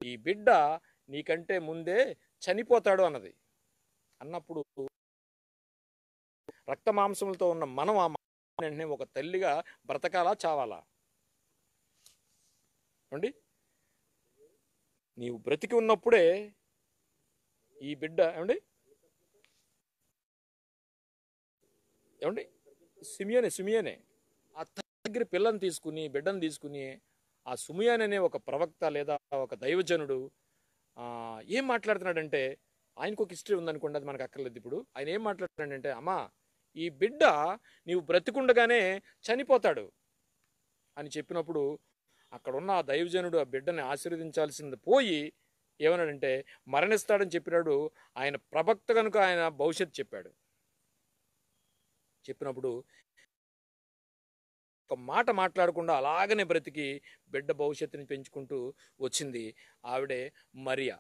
Speaker 1: ఈ బిడ్డ నీకంటే ముందే చనిపోతాడు అన్నప్పుడు రక్త మాంసములతో ఉన్న మనం ఆ వెంటనే ఒక తల్లిగా బ్రతకాలా, చావాలా అండి? నీవు బ్రతికి ఉన్నప్పుడే ఈ బిడ్డ ఏమండి సిమియోనే ఆ దగ్గర పిల్లని తీసుకుని, బిడ్డను తీసుకుని, ఆ సుమియాన్ అనే ఒక ప్రవక్త లేదా ఒక దైవజనుడు ఏం మాట్లాడుతున్నాడంటే, ఆయనకు ఒక హిస్టరీ ఉందనుకోండి, అది మనకు అక్కర్లేదు. ఇప్పుడు ఆయన ఏం మాట్లాడుతున్నాడంటే, అమ్మా ఈ బిడ్డ నీవు బ్రతికుండగానే చనిపోతాడు అని చెప్పినప్పుడు అక్కడ ఉన్న ఆ దైవజనుడు ఆ బిడ్డని ఆశీర్వదించాల్సింది పోయి ఏమన్నాడంటే, మరణిస్తాడని చెప్పినాడు. ఆయన ప్రవక్త కనుక ఆయన భవిష్యత్తు చెప్పినప్పుడు ఒక మాట మాట్లాడకుండా అలాగనే బ్రతికి బిడ్డ భవిష్యత్తుని పెంచుకుంటూ వచ్చింది. ఆవిడే మరియా.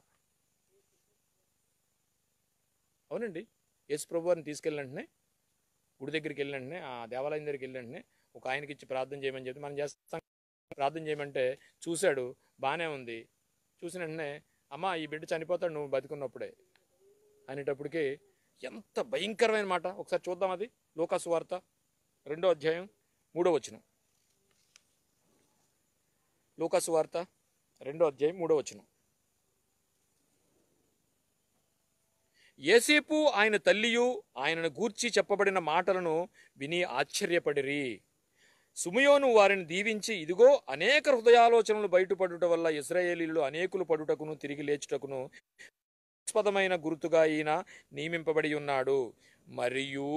Speaker 1: అవునండి. యేసు ప్రభు వారిని తీసుకెళ్ళిన వెంటనే, గుడి దగ్గరికి వెళ్ళిన వెంటనే, ఆ దేవాలయం దగ్గరికి వెళ్ళిన వెంటనే ఒక ఆయనకి ఇచ్చి ప్రార్థన చేయమని చెప్పి మనం చేస్తాం. ప్రార్థన చేయమంటే చూశాడు, బాగానే ఉంది. చూసిన వెంటనే, అమ్మా ఈ బిడ్డ చనిపోతాడు నువ్వు బతికున్నప్పుడే అనేటప్పటికి ఎంత భయంకరమైన మాట. ఒకసారి చూద్దాం. అది లూకా సువార్త 2వ అధ్యాయం 3వ వచనం. లూకా సువార్త 2వ అధ్యాయం 3వ వచనం. యేసేపు ఆయన తల్లియు ఆయనను గూర్చి చెప్పబడిన మాటలను విని ఆశ్చర్యపడిరి. సుమియోను వారిని దీవించి, ఇదిగో అనేక హృదయాలోచనలు బయటపడుట వల్ల ఇశ్రాయేలీయులు అనేకులు పడుటకును తిరిగి లేచుటకును ఆస్పదమైన గుర్తుగా ఈయన నియమింపబడి ఉన్నాడు. మరియు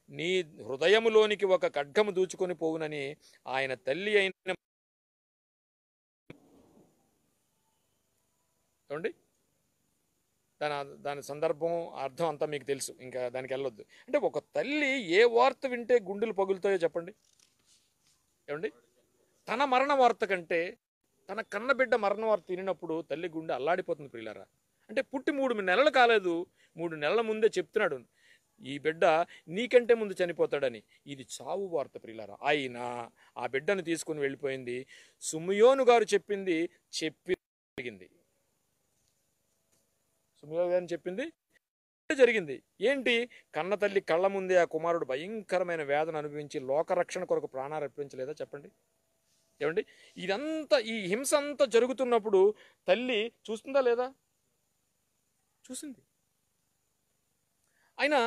Speaker 1: నీ హృదయములోనికి ఒక ఖడ్గము దూచుకొని పోవునని ఆయన తల్లి అయిన దాని సందర్భం, అర్థం అంతా మీకు తెలుసు, ఇంకా దానికి వెళ్ళొద్దు. అంటే ఒక తల్లి ఏ వార్త వింటే గుండెలు పగులుతాయో చెప్పండి. ఏమండి? తన మరణ వార్త కంటే తన కన్నబిడ్డ మరణ వార్త వినినప్పుడు తల్లి గుండె అల్లాడిపోతుంది ప్రియులారా. అంటే పుట్టి 3 నెలలు కాలేదు, 3 నెలల ముందే చెప్తున్నాడు ఈ బిడ్డ నీకంటే ముందు చనిపోతాడని. ఇది చావు వార్త ప్రియులారా. ఆయన ఆ బిడ్డను తీసుకుని వెళ్ళిపోయింది. సుమియోను గారు చెప్పింది జరిగింది. సుమియోను గారు చెప్పింది జరిగింది. ఏంటి? కన్న తల్లి కళ్ళ ముందే ఆ కుమారుడు భయంకరమైన వేదన అనుభవించి లోకరక్షణ కొరకు ప్రాణాలు అర్పించలేదా చెప్పండి? ఏమండి? ఇదంతా, ఈ హింస అంతా జరుగుతున్నప్పుడు తల్లి చూస్తుందా లేదా? చూసింది. అయినా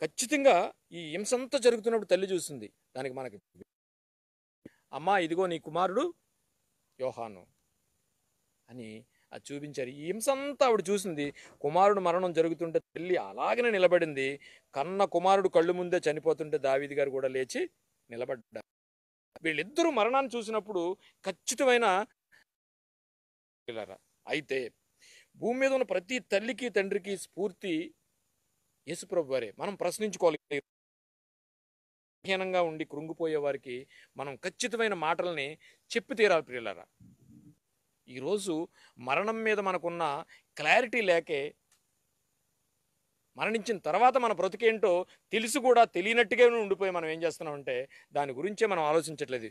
Speaker 1: ఖచ్చితంగా ఈ హింస అంతా జరుగుతున్నప్పుడు తల్లి చూసింది. దానికి మనకి, అమ్మా ఇదిగో నీ కుమారుడు యోహాను అని అది చూపించారు. ఈ హింస అంతా ఆవిడ చూసింది. కుమారుడు మరణం జరుగుతుంటే తల్లి అలాగనే నిలబడింది. కన్న కుమారుడు కళ్ళు ముందే చనిపోతుంటే దావీదు గారు కూడా లేచి నిలబడ్డారు. వీళ్ళిద్దరూ మరణాన్ని చూసినప్పుడు ఖచ్చితమైన, అయితే భూమి మీద ఉన్న ప్రతి తల్లికి తండ్రికి స్ఫూర్తి యేసుప్రభు వారే. మనం ప్రశ్నించుకోవాలి. హీనంగా ఉండి కృంగిపోయే వారికి మనం ఖచ్చితమైన మాటల్ని చెప్పి తీరాలి ప్రియులారా. ఈరోజు మరణం మీద మనకున్న క్లారిటీ లేకే మరణించిన తర్వాత మన బ్రతికేంటో తెలిసి కూడా తెలియనట్టుగానే ఉండిపోయి మనం ఏం చేస్తున్నామంటే దాని గురించే మనం ఆలోచించట్లేదు.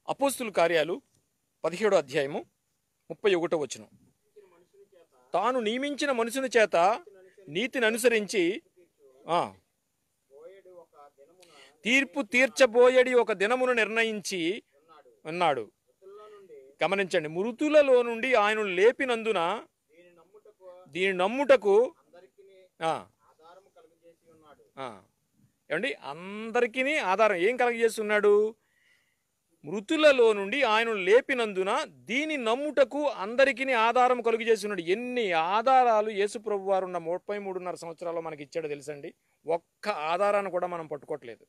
Speaker 1: అపోస్తుల కార్యాలు 17వ అధ్యాయము 31వ వచనం. తాను నియమించిన మనుషుని చేత నీతిని అనుసరించి తీర్పు తీర్చబోయేడి ఒక దినమును నిర్ణయించి ఉన్నాడు. గమనించండి, మృతులలో నుండి ఆయన లేపినందున దీని నమ్ముటకు ఏమండి అందరికీ ఆధారం ఏం కలగజేస్తున్నాడు? మృతులలో నుండి ఆయన లేపినందున దీని నమ్ముటకు అందరికీ ఆధారం కలుగజేస్తున్నాడు. ఎన్ని ఆధారాలు యేసుప్రభు వారు ఉన్న 33.5 సంవత్సరాల్లో మనకి ఇచ్చాడో తెలుసండి. ఒక్క ఆధారాన్ని కూడా మనం పట్టుకోవట్లేదు.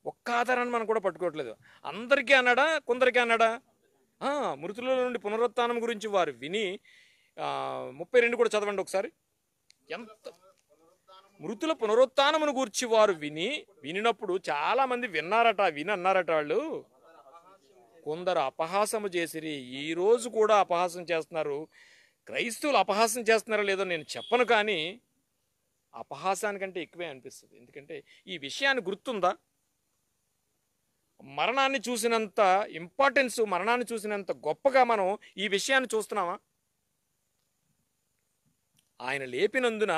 Speaker 1: ఒక్క ఆధారాన్ని మనం కూడా పట్టుకోవట్లేదు. అందరికీ అన్నాడా, కొందరికీ అన్నాడా? మృతుల నుండి పునరుత్థానం గురించి వారు విని 32 కూడా చదవండి ఒకసారి. ఎంత మృతుల పునరుత్థానమును గూర్చి వారు వినినప్పుడు చాలా మంది విన్నారట, అన్నారట వాళ్ళు. కొందరు అపహాసము చేసిరి. ఈ రోజు కూడా అపహాసం చేస్తున్నారు. క్రైస్తవులు అపహాసం చేస్తున్నారో లేదో నేను చెప్పను, కానీ అపహాసానికంటే ఎక్కువే అనిపిస్తుంది. ఎందుకంటే ఈ విషయాన్ని గుర్తుందా? మరణాన్ని చూసినంత ఇంపార్టెన్స్, మరణాన్ని చూసినంత గొప్పగా మనం ఈ విషయాన్ని చూస్తున్నామా? ఆయన లేపినందున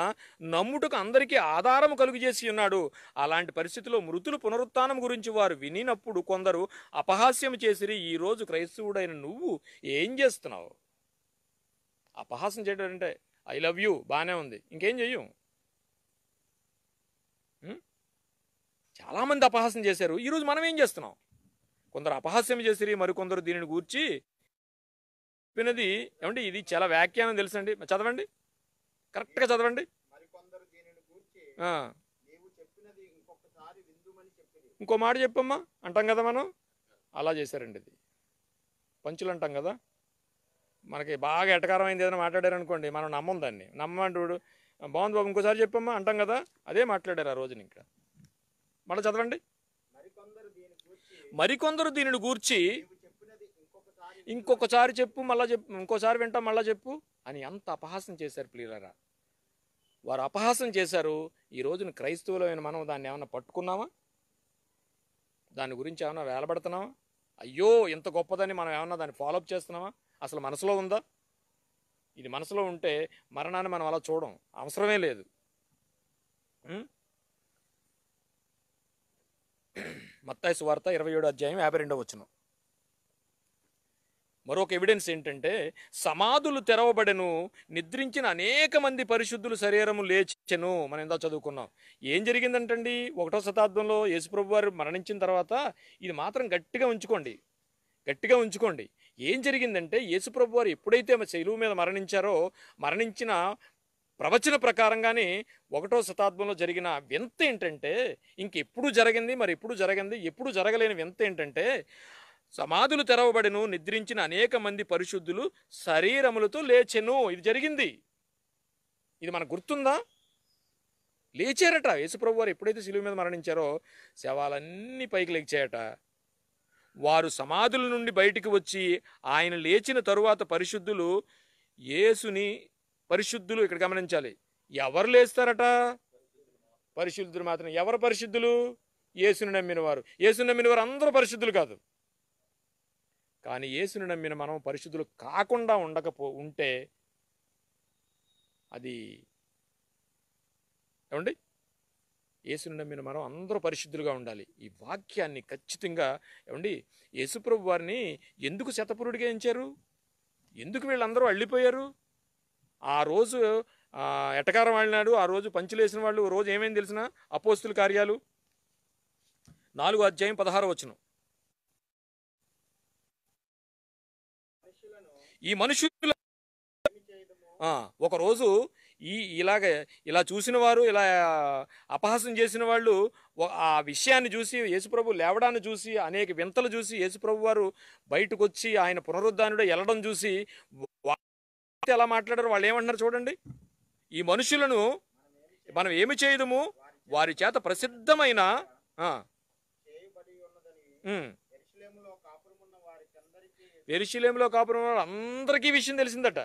Speaker 1: నమ్ముటకు అందరికీ ఆధారం కలుగజేసి ఉన్నాడు. అలాంటి పరిస్థితిలో మృతుల పునరుత్థానం గురించి వారు వినినప్పుడు కొందరు అపహాస్యం చేసిరి. ఈరోజు క్రైస్తవుడైన నువ్వు ఏం చేస్తున్నావు? అపహాసం చేయడం అంటే ఐ లవ్ యూ బాగానే ఉంది, ఇంకేం చెయ్యం. చాలామంది అపహాస్యం చేశారు. ఈరోజు మనం ఏం చేస్తున్నాం? కొందరు అపహాస్యం చేసిరి, మరికొందరు దీనిని గూర్చి విన్నది. ఏమంటే ఇది చాలా వ్యాఖ్యానం తెలుసండి, చదవండి, కరెక్ట్గా చదవండి. ఇంకో మాట చెప్పమ్మా అంటాం కదా మనం, అలా చేశారండి. ఇది పంచులు అంటాం కదా, మనకి బాగా ఎటకారం అయింది ఏదైనా మాట్లాడారు అనుకోండి, మనం నమ్మం దాన్ని. నమ్మంటాడు బాగుంది బాబు ఇంకోసారి చెప్పమ్మా అంటాం కదా, అదే మాట్లాడారు ఆ రోజున. ఇంకా మళ్ళీ చదవండి. మరికొందరు దీనిని గూర్చి ఇంకొకసారి చెప్పు, మళ్ళా చెప్పు, ఇంకోసారి వింటాం మళ్ళా చెప్పు అని అంత అపహాసం చేశారు ప్రియులారా. వారు అపహాసం చేశారు. ఈ రోజున క్రైస్తవులమైన మనం దాన్ని ఏమన్నా పట్టుకున్నామా? దాని గురించి ఏమన్నా వేలబడుతున్నామా? అయ్యో ఇంత గొప్పదని మనం ఏమన్నా దాన్ని ఫాలోఅప్ చేస్తున్నామా? అసలు మనసులో ఉందా? ఇది మనసులో ఉంటే మరణాన్ని మనం అలా చూడం, అవసరమే లేదు. మత్తయి సువార్త 27వ అధ్యాయం 52వ వచనం. మరొక ఎవిడెన్స్ ఏంటంటే, సమాధులు తెరవబడెను, నిద్రించిన అనేక మంది పరిశుద్ధులు శరీరము లేచెను. మనం ఇందా చదువుకున్నాం. ఏం జరిగిందంటండి? 1వ శతాబ్దంలో యేసుప్రభు వారు మరణించిన తర్వాత, ఇది మాత్రం గట్టిగా ఉంచుకోండి. ఏం జరిగిందంటే, యేసుప్రభు వారు ఎప్పుడైతే శిలువ మీద మరణించిన ప్రవచన ప్రకారంగానే 1వ శతాబ్దంలో జరిగిన వింత ఏంటంటే, ఇంకెప్పుడు జరిగింది, మరి ఎప్పుడు జరగలేని వింత ఏంటంటే, సమాధులు తెరవబడెను, నిద్రించిన అనేక మంది పరిశుద్ధులు శరీరములతో లేచెను. ఇది జరిగింది. ఇది మనకు గుర్తుందా? లేచారట. యేసుప్రభు వారు ఎప్పుడైతే శిలువ మీద మరణించారో శవాలన్నీ పైకి లేచాయట. వారు సమాధుల నుండి బయటికి వచ్చి ఆయన లేచిన తరువాత పరిశుద్ధులు ఇక్కడ గమనించాలి, ఎవరు లేస్తారట? పరిశుద్ధులు మాత్రం. ఎవరు పరిశుద్ధులు? యేసుని నమ్మిన వారు. అందరూ పరిశుద్ధులు కాదు. కానీ యేసుని నమ్మిన మనం పరిశుద్ధులు కాకుండా ఉంటే అది ఏమండి? యేసుని నమ్మిన మనం అందరూ పరిశుద్ధులుగా ఉండాలి. ఈ వాక్యాన్ని ఖచ్చితంగా ఏమండి, యేసుప్రభు వారిని ఎందుకు శతపురుడిగా ఎంచారు? ఎందుకు వీళ్ళందరూ అళ్ళిపోయారు? ఆ రోజు ఎటకారం ఆడినాడు, ఆ రోజు పంచులేసిన వాళ్ళు రోజు ఏమైంది తెలిసిన? అపోస్తుల కార్యాలు 4వ అధ్యాయం 16వ వచనం. ఈ మనుషులు ఒకరోజు ఇలా చూసిన వారు, ఇలా అపహాసం చేసిన వాళ్ళు ఆ విషయాన్ని చూసి, యేసుప్రభు లేవడాన్ని చూసి, అనేక వింతలు చూసి, యేసుప్రభు వారు బయటకు వచ్చి ఆయన పునరుద్ధానుడు వెళ్ళడం చూసి ఎలా మాట్లాడారు? వాళ్ళు ఏమంటున్నారు చూడండి. ఈ మనుషులను మనం ఏమి చేయదుము, వారి చేత ప్రసిద్ధమైన యెరూషలేములో కాపురం అందరికీ విషయం తెలిసిందట.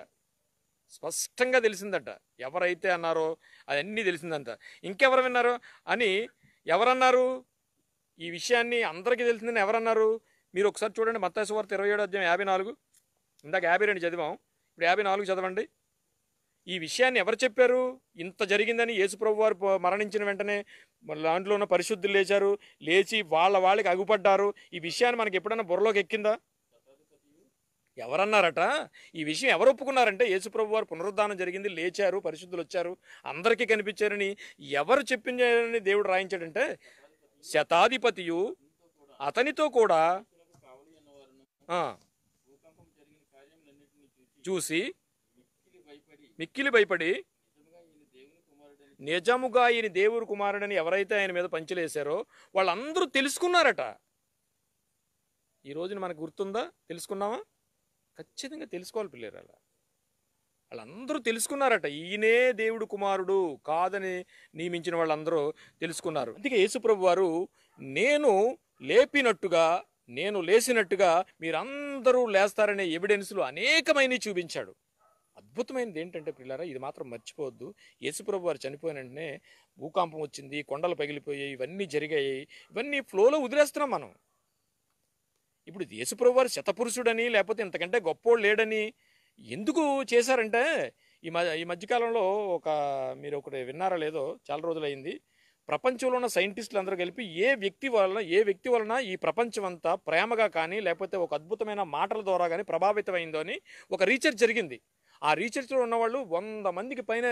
Speaker 1: స్పష్టంగా తెలిసిందట. ఎవరైతే అన్నారో అవన్నీ తెలిసిందంట. ఇంకెవరు విన్నారు అని ఎవరన్నారు? ఈ విషయాన్ని అందరికీ తెలిసిందని ఎవరన్నారు? మీరు ఒకసారి చూడండి, మత్తయి సువార్త 27:54. ఇందాక 52 చదివాం, ఇప్పుడు 54 చదవండి. ఈ విషయాన్ని ఎవరు చెప్పారు? ఇంత జరిగిందని యేసుప్రభు వారు మరణించిన వెంటనే దాంట్లో ఉన్న పరిశుద్ధులు లేచారు, లేచి వాళ్ళకి అగుపడ్డారు. ఈ విషయాన్ని మనకి ఎప్పుడైనా బుర్రలోకి ఎక్కిందా? ఎవరన్నారట? ఈ విషయం ఎవరు ఒప్పుకున్నారంటే యేసుప్రభు వారు పునరుద్ధానం జరిగింది, లేచారు, పరిశుద్ధులు వచ్చారు, అందరికీ కనిపించారని ఎవరు చెప్పించారని దేవుడు రాయించాడంటే, శతాధిపతియు అతనితో కూడా చూసి మిక్కిలి భయపడి నిజముగా ఈయన దేవుని కుమారుడని ఎవరైతే ఆయన మీద పంచిలేశారో వాళ్ళందరూ తెలుసుకున్నారట. ఈ రోజున మనకు గుర్తుందా? తెలుసుకున్నామా? ఖచ్చితంగా తెలుసుకోవాలి పిల్లలు. వాళ్ళందరూ తెలుసుకున్నారట, ఈయనే దేవుడు కుమారుడు కాదని నియమించిన వాళ్ళందరూ తెలుసుకున్నారు. అందుకే యేసుప్రభు వారు నేను లేపినట్టుగా, నేను లేచినట్టుగా మీరందరూ లేస్తారనే ఎవిడెన్స్లు అనేకమైనవి చూపించాడు. అద్భుతమైనది ఏంటంటే పిల్లరా, ఇది మాత్రం మర్చిపోవద్దు. యేసుప్రభు వారు చనిపోయిన వెంటనే భూకంపం వచ్చింది, కొండలు పగిలిపోయాయి, ఇవన్నీ జరిగాయి. ఇవన్నీ ఫ్లోలో వదిలేస్తున్నాం మనం. ఇప్పుడు యేసుప్రభు వారు శతపురుషుడని లేకపోతే ఇంతకంటే గొప్పోడు లేడని ఎందుకు చేశారంటే, ఈ మధ్యకాలంలో మీరు ఒకటి విన్నారా లేదో, చాలా రోజులైంది. ప్రపంచంలో ఉన్న సైంటిస్టులు అందరూ కలిపి ఏ వ్యక్తి వలన ఈ ప్రపంచం అంతా ప్రేమగా కానీ లేకపోతే ఒక అద్భుతమైన మాటల ద్వారా కానీ ప్రభావితమైందో అని ఒక రీసెర్చ్ జరిగింది. ఆ రీసెర్చ్లో ఉన్నవాళ్ళు 100 మందికి పైన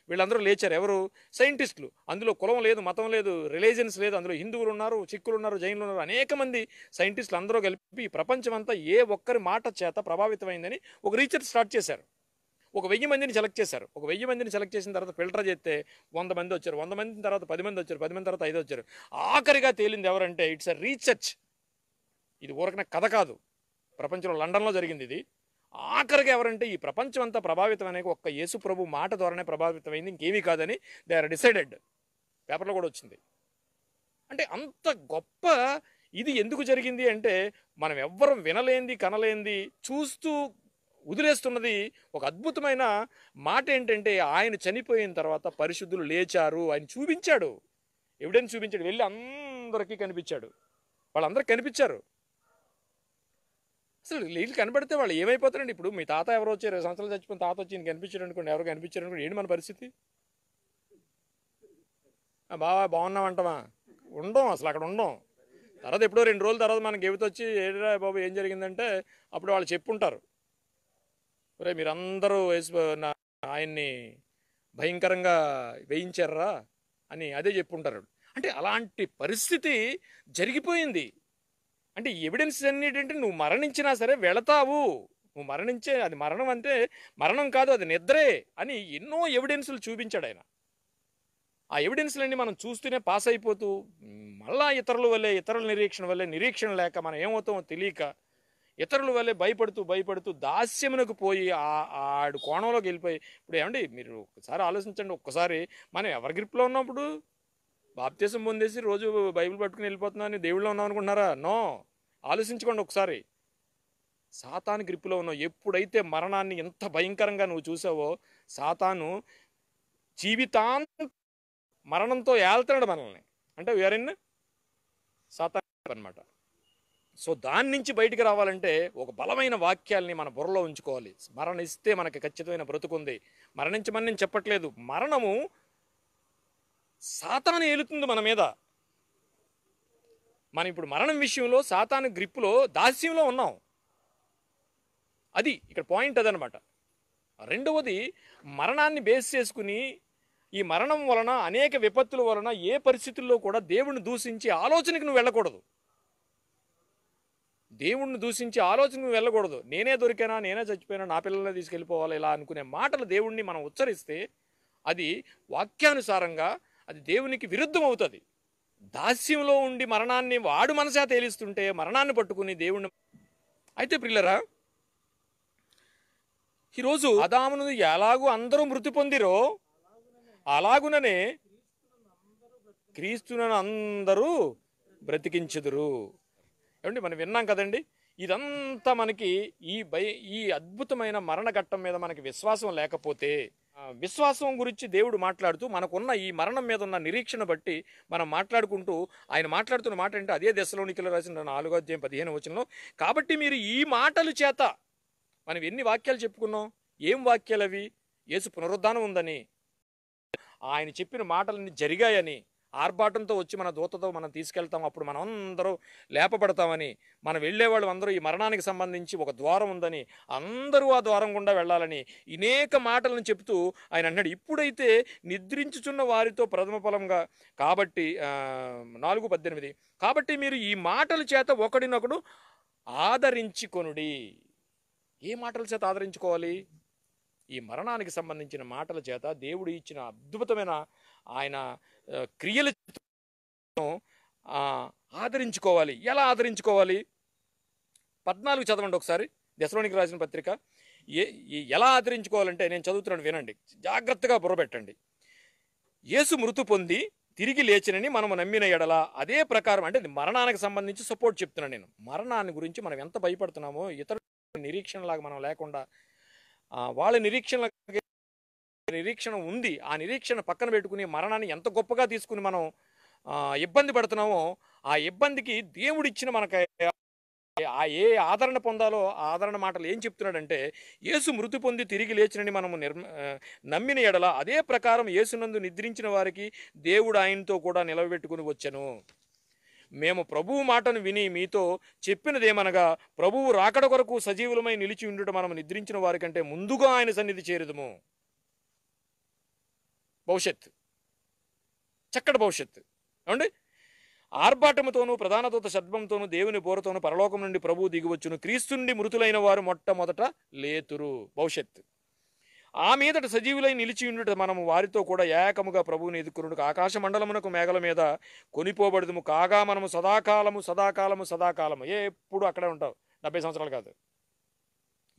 Speaker 1: వీళ్ళందరూ లేచారు. ఎవరు? సైంటిస్టులు. అందులో కులం లేదు, మతం లేదు, రిలీజియన్స్ లేదు. అందులో హిందువులు ఉన్నారు, సిక్కులు ఉన్నారు, జైనులు ఉన్నారు. అనేక మంది సైంటిస్టులు అందరూ కలిపి ఈ ప్రపంచం అంతా ఏ ఒక్కరి మాట చేత ప్రభావితమైందని ఒక రీసెర్చ్ స్టార్ట్ చేశారు. ఒక 1000 మందిని సెలెక్ట్ చేశారు. ఒక 1000 మందిని సెలెక్ట్ చేసిన తర్వాత ఫిల్టర్ చేస్తే 100 మంది వచ్చారు. 100 మంది తర్వాత 10 మంది వచ్చారు. 10 మంది తర్వాత 5 వచ్చారు. ఆఖరిగా తేలింది ఎవరంటే, ఇట్స్ ఎ రీసెర్చ్. ఇది ఊరకనే కథ కాదు, ప్రపంచంలో లండన్లో జరిగింది ఇది. ఆఖరిగా ఎవరంటే, ఈ ప్రపంచం అంతా ప్రభావితం అనే ఒక్క యేసు ప్రభు మాట ద్వారానే ప్రభావితమైంది, ఇంకేమీ కాదని దే ఆర్ డిసైడెడ్. పేపర్లో కూడా వచ్చింది. అంటే అంత గొప్ప ఇది ఎందుకు జరిగింది అంటే, మనం ఎవ్వరం వినలేంది, కనలేంది, చూస్తూ వదిలేస్తున్నది ఒక అద్భుతమైన మాట ఏంటంటే, ఆయన చనిపోయిన తర్వాత పరిశుద్ధులు లేచారు, ఆయన చూపించాడు, ఎవిడెన్స్ చూపించాడు, వెళ్ళి అందరికీ కనిపించాడు, వాళ్ళందరికీ కనిపించారు. అసలు వీళ్ళు కనబడితే వాళ్ళు ఏమైపోతారండి? ఇప్పుడు మీ తాత ఎవరో వచ్చి 20 సంవత్సరాలు చచ్చిపోయిన తాత వచ్చి నేను కనిపించాడు అనుకోండి, ఎవరు కనిపించారు అనుకోండి, ఏంటి మన పరిస్థితి? బాగున్నామంటావా? ఉండం, అసలు అక్కడ ఉండం. తర్వాత ఎప్పుడో 2 రోజుల తర్వాత మనకి చెబుతూ వచ్చి, ఏడిరా బాబు ఏం జరిగిందంటే అప్పుడు వాళ్ళు చెప్పుంటారు, ఒరే మీరందరూ ఆయన్ని భయంకరంగా వేయించారా అని అదే చెప్పుంటారు. అంటే అలాంటి పరిస్థితి జరిగిపోయింది. అంటే ఎవిడెన్స్ అన్నిటంటే, నువ్వు మరణించినా సరే వెళతావు, నువ్వు మరణించే, అది మరణం అంటే మరణం కాదు, అది నిద్రే అని ఎన్నో ఎవిడెన్సులు చూపించాడు ఆయన. ఆ ఎవిడెన్స్లన్నీ మనం చూస్తూనే పాస్ అయిపోతూ, మళ్ళా ఇతరుల నిరీక్షణ లేక మనం ఏమవుతామో తెలియక ఇతరుల వల్లే భయపడుతూ దాస్యమునకు పోయి ఆడు కోణంలోకి వెళ్ళిపోయి. ఇప్పుడు ఏమండి మీరు ఒకసారి ఆలోచించండి, ఒక్కసారి మనం ఎవరి గ్రిప్లో ఉన్నప్పుడు బాప్తిసం పొందేసి రోజు బైబిల్ పట్టుకుని వెళ్ళిపోతున్నా అని దేవుళ్ళో ఉన్నాం అనుకుంటున్నారా? నో, ఆలోచించుకోండి ఒకసారి. సాతాను గ్రిప్పులో ఉన్నావు. ఎప్పుడైతే మరణాన్ని ఎంత భయంకరంగా నువ్వు చూసావో, సాతాను జీవితాంతం మరణంతో ఏళ్తున్నాడు మనల్ని. అంటే వీఆర్ ఇన్ సాతాను అనమాట. సో దాని నుంచి బయటికి రావాలంటే ఒక బలమైన వాక్యాల్ని మన బుర్రలో ఉంచుకోవాలి. మరణిస్తే మనకి ఖచ్చితమైన బ్రతుకుంది. మరణించమని నేను చెప్పట్లేదు, మరణము సాతాను ఏలుతుంది మన మీద. మనం ఇప్పుడు మరణం విషయంలో సాతాను గ్రిప్పులో దాస్యంలో ఉన్నాం. అది ఇక్కడ పాయింట్ అదనమాట. రెండవది, మరణాన్ని బేస్ చేసుకుని ఈ మరణం వలన అనేక విపత్తుల వలన ఏ పరిస్థితుల్లో కూడా దేవుణ్ణి దూషించి ఆలోచనకి నువ్వు వెళ్ళకూడదు. దేవుణ్ణి దూషించి ఆలోచన నువ్వు వెళ్ళకూడదు. నేనే దొరికానా, నేనే చచ్చిపోయినా, నా పిల్లల్ని తీసుకెళ్ళిపోవాలి, ఇలా అనుకునే మాటలు దేవుణ్ణి మనం ఉచ్చరిస్తే అది వాక్యానుసారంగా అది దేవునికి విరుద్ధం అవుతుంది. దాస్యంలో ఉండి మరణాన్ని వాడు మనసా తేలిస్తుంటే మరణాన్ని పట్టుకుని దేవుణ్ణి. అయితే ప్రియులరా, ఈరోజు ఆదామును ఎలాగూ అందరూ మృతి పొందిరో అలాగుననే క్రీస్తునను అందరూ బ్రతికించుదురు. ఏమండి మనం విన్నాం కదండి, ఇదంతా మనకి ఈ అద్భుతమైన మరణ ఘట్టం మీద మనకి విశ్వాసం లేకపోతే, విశ్వాసం గురించి దేవుడు మాట్లాడుతూ మనకున్న ఈ మరణం మీద ఉన్న నిరీక్షణ బట్టి మనం మాట్లాడుకుంటూ ఆయన మాట్లాడుతున్న మాట అంటే అదే దెస్సలోనికీయులకు రాసిన 4:15 కాబట్టి మీరు ఈ మాటల చేత, మనం ఎన్ని వాక్యాలు చెప్పుకున్నాం, ఏం వాక్యాలు అవి? యేసు పునరుద్ధానం ఉందని, ఆయన చెప్పిన మాటలన్నీ జరిగాయని, ఆర్భాటంతో వచ్చి మన దూతతో మనం తీసుకెళ్తాం, అప్పుడు మనం అందరూ లేపబడతామని, మనం వెళ్ళేవాళ్ళు అందరూ ఈ మరణానికి సంబంధించి ఒక ద్వారం ఉందని, అందరూ ఆ ద్వారం గుండా వెళ్ళాలని అనేక మాటలను చెప్తూ ఆయన అన్నాడు. ఇప్పుడైతే నిద్రించుచున్న వారితో ప్రథమ ఫలంగా కాబట్టి 4:18 కాబట్టి మీరు ఈ మాటల చేత ఒకడినొకడు ఆదరించుకొనుడి. ఏ మాటల చేత ఆదరించుకోవాలి? ఈ మరణానికి సంబంధించిన మాటల చేత, దేవుడు ఇచ్చిన అద్భుతమైన ఆయన క్రియలను ఆదరించుకోవాలి. ఎలా ఆదరించుకోవాలి? 14 చదవండి ఒకసారి, దెస్సలోనికీయులకు రాసిన పత్రిక. ఎలా ఆదరించుకోవాలంటే నేను చదువుతున్నాను, వినండి, జాగ్రత్తగా బుర్రపెట్టండి. యేసు మృతి పొంది తిరిగి లేచినని మనము నమ్మిన ఎడల అదే ప్రకారం, అంటే మరణానికి సంబంధించి సపోర్ట్ చెప్తున్నాను నేను. మరణాన్ని గురించి మనం ఎంత భయపడుతున్నామో, ఇతర నిరీక్షణలాగా మనం లేకుండా, వాళ్ళ నిరీక్షణ ఉంది, ఆ నిరీక్షణ పక్కన పెట్టుకుని మరణాన్ని ఎంత గొప్పగా తీసుకుని మనం ఇబ్బంది పడుతున్నామో, ఆ ఇబ్బందికి దేవుడిచ్చిన మనకు ఏ ఆదరణ పొందాలో ఆ ఆదరణ మాటలు ఏం చెప్తున్నాడంటే, యేసు మృతి పొంది తిరిగి లేచినని మనము నమ్మిన ఎడల అదే ప్రకారం యేసునందు నిద్రించిన వారికి దేవుడు ఆయనతో కూడా నిలవబెట్టుకుని వచ్చెను. మేము ప్రభువు మాటను విని మీతో చెప్పినదేమనగా, ప్రభువు రాకడ కొరకు సజీవులమై నిలిచి ఉండుట మనం నిద్రించిన వారి కంటే ముందుగా ఆయన సన్నిధి చేరుదుము. భవిష్యత్తు, చక్కటి భవిష్యత్తు. ఏమండి? ఆర్భాటముతోనూ ప్రధాన దూత శబ్దంతోనూ దేవుని బోరతోనూ పరలోకం నుండి ప్రభువు దిగివచ్చును. క్రీస్తు నుండి మృతులైన వారు మొట్టమొదట లేతురు. భవిష్యత్తు. ఆ మీదట సజీవులై నిలిచి ఉండుట మనము వారితో కూడా ఏకముగా ప్రభువుని ఎదుర్కొనుటకు ఆకాశ మండలమునకు మేఘల మీద కొనిపోబడదుము. కాగా మనము సదాకాలము సదాకాలము సదాకాలము, ఎప్పుడు అక్కడే ఉంటావు, 70 సంవత్సరాలు కాదు.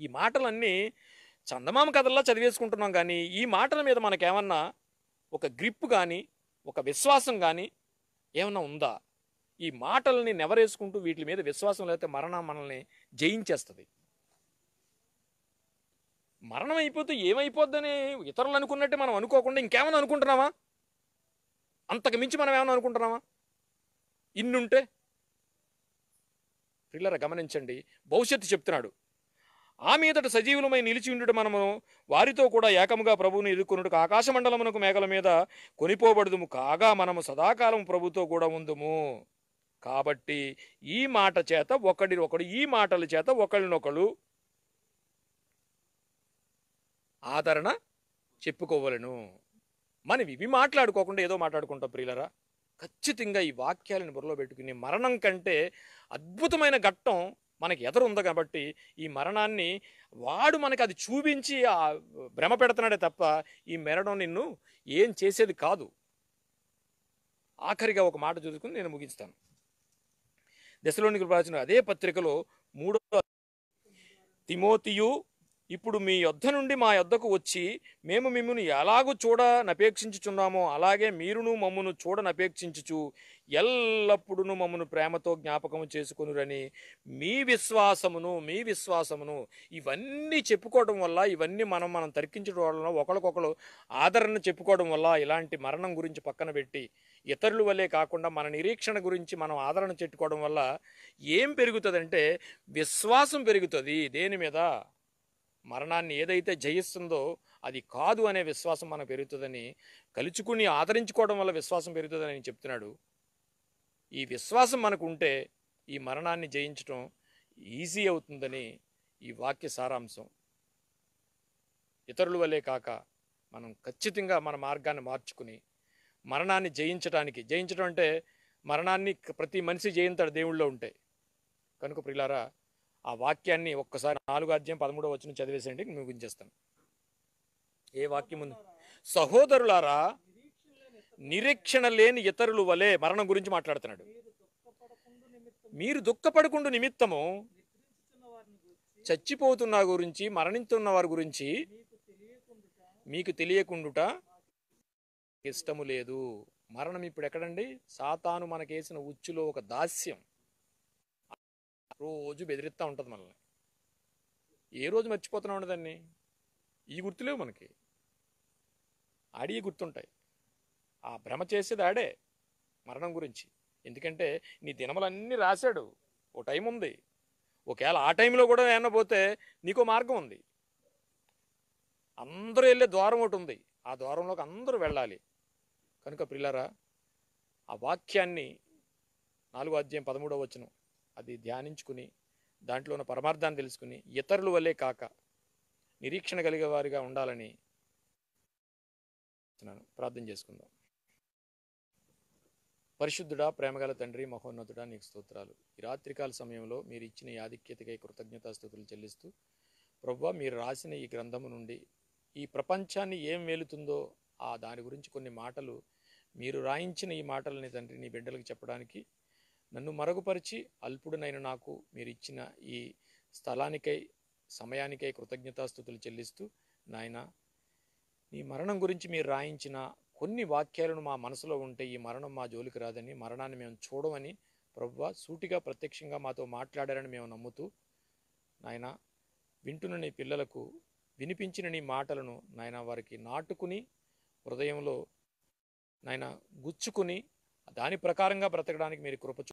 Speaker 1: ఈ మాటలన్నీ చందమామ కథల్లా చదివేసుకుంటున్నాం, కానీ ఈ మాటల మీద మనకేమన్నా ఒక గ్రిప్ కానీ ఒక విశ్వాసం కానీ ఏమన్నా ఉందా? ఈ మాటల్ని నెవరేసుకుంటూ వీటి మీద విశ్వాసం లేకపోతే మరణం మనల్ని జయించేస్తుంది. మరణం అయిపోతే ఏమైపోద్దని ఇతరులు అనుకున్నట్టే మనం అనుకోకుండా ఇంకేమైనా అనుకుంటున్నామా? అంతకు మించి మనం ఏమైనా అనుకుంటున్నామా? ఇన్నుంటే పిల్లరా గమనించండి, భవిష్యత్తు చెప్తున్నాడు. ఆ మీదట సజీవులమై నిలిచి ఉండుట మనము వారితో కూడా ఏకముగా ప్రభువుని ఎదుర్కొనుటకు ఆకాశ మండలమునకు మేఘల మీద కొనిపోబడుదుము. కాగా మనము సదాకాలం ప్రభుతో కూడా ఉందుము. కాబట్టి ఈ మాట చేత ఒకడినొకడు, ఈ మాటల చేత ఒకరినొకడు ఆదరణ చెప్పుకోవలను. మనం ఇవి మాట్లాడుకోకుండా ఏదో మాట్లాడుకుంటాం ప్రియులరా. ఖచ్చితంగా ఈ వాక్యాలను బుర్రలో పెట్టుకుని, మరణం కంటే అద్భుతమైన ఘట్టం మనకి ఎదురుంది కాబట్టి ఈ మరణాన్ని వాడు మనకి అది చూపించి భ్రమ పెడుతున్నాడే తప్ప ఈ మరణం నిన్ను ఏం చేసేది కాదు. ఆఖరిగా ఒక మాట చూసుకుని నేను ముగిస్తాను. దెస్సలోనికీయులకు రాసిన అదే పత్రికలో 3వ తిమోతియు, ఇప్పుడు మీ యొద్ద నుండి మా యొద్దకు వచ్చి మేము మిమ్మును ఎలాగూ చూడనపేక్షించుచున్నామో అలాగే మీరును మమ్మును చూడనపేక్షించుచు ఎల్లప్పుడూ మమ్మను ప్రేమతో జ్ఞాపకము చేసుకొనురని మీ విశ్వాసమును ఇవన్నీ చెప్పుకోవడం వల్ల, ఇవన్నీ మనం తర్కించడం వల్ల, ఒకరికొకరు ఆదరణ చెప్పుకోవడం వల్ల, ఇలాంటి మరణం గురించి పక్కన పెట్టి ఇతరుల వల్లే కాకుండా మన నిరీక్షణ గురించి మనం ఆదరణ చెప్పుకోవడం వల్ల ఏం పెరుగుతుందంటే విశ్వాసం పెరుగుతుంది. దేని మీద? మరణాన్ని ఏదైతే జయిస్తుందో అది కాదు అనే విశ్వాసం మనకు పెరుగుతుందని, కలుచుకుని ఆదరించుకోవడం వల్ల విశ్వాసం పెరుగుతుందని ఆయన చెప్తున్నాడు. ఈ విశ్వాసం మనకు ఉంటే ఈ మరణాన్ని జయించడం ఈజీ అవుతుందని ఈ వాక్య సారాంశం. ఇతరుల వల్లే కాక మనం ఖచ్చితంగా మన మార్గాన్ని మార్చుకుని మరణాన్ని జయించడం అంటే మరణాన్ని ప్రతి మనిషి జయించాడు దేవుళ్ళో ఉంటే. కనుక ప్రియులారా, ఆ వాక్యాన్ని ఒక్కసారి 4:13 చదివేసేయండి, ముగించేస్తాను. ఏ వాక్యం ఉంది? సహోదరులారా, నిరీక్షణ లేని ఇతరుల వలె, మరణం గురించి మాట్లాడుతున్నాడు, మీరు దుఃఖపడకుండా నిమిత్తము చచ్చిపోతున్న గురించి, మరణిస్తున్న వారి గురించి మీకు తెలియకుండుట ఇష్టము లేదు. మరణం ఇప్పుడు ఎక్కడండి? సాతాను మనకేసిన ఉచ్చులో ఒక దాస్యం. రోజు బెదిరిస్తూ ఉంటుంది మనల్ని. ఏ రోజు మర్చిపోతున్నాం దాన్ని? ఈ గుర్తులేవు మనకి, ఆడి గుర్తుంటాయి. ఆ భ్రమ చేసేది ఆడే మరణం గురించి. ఎందుకంటే నీ దినములన్నీ రాశాడు. ఓ టైం ఉంది. ఒకవేళ ఆ టైంలో కూడా ఏమన్నా పోతే నీకో మార్గం ఉంది. అందరూ వెళ్ళే ద్వారం ఒకటి ఉంది. ఆ ద్వారంలోకి అందరూ వెళ్ళాలి. కనుక ప్రియులారా, ఆ వాక్యాన్ని 4వ అధ్యాయం 13వ వచనం అది ధ్యానించుకుని దాంట్లో ఉన్న పరమార్థాన్ని తెలుసుకుని ఇతరుల వల్లే కాక నిరీక్షణ కలిగే వారిగా ఉండాలని ప్రార్థన చేసుకుందాం. పరిశుద్ధుడా, ప్రేమగల తండ్రి, మహోన్నతుడా, నీకు స్తోత్రాలు. ఈ రాత్రికాల సమయంలో మీరు ఇచ్చిన ఈ ఆధిక్యతకై కృతజ్ఞతాస్తుతులు చెల్లిస్తూ, ప్రభువా, మీరు రాసిన ఈ గ్రంథము నుండి ఈ ప్రపంచాన్ని ఏం మేలుతుందో ఆ దాని గురించి కొన్ని మాటలు, మీరు రాయించిన ఈ మాటలని తండ్రి నీ బిడ్డలకు చెప్పడానికి నన్ను మరుగుపరిచి అల్పుడునైన నాకు మీరు ఇచ్చిన ఈ స్థలానికై సమయానికై కృతజ్ఞతాస్తుతులు చెల్లిస్తూ, నాయన నీ మరణం గురించి మీరు రాయించిన కొన్ని వాక్యాలను మా మనసులో ఉంటే ఈ మరణం మా జోలికి రాదని, మరణాన్ని మేము చూడమని ప్రభువా సూటిగా ప్రత్యక్షంగా మాతో మాట్లాడారని మేము నమ్ముతూ, నాయన వింటున్న నీ పిల్లలకు వినిపించిన నీ మాటలను నాయన వారికి నాటుకుని హృదయంలో నాయన గుచ్చుకుని దాని ప్రకారంగా బ్రతకడానికి మీరు కృప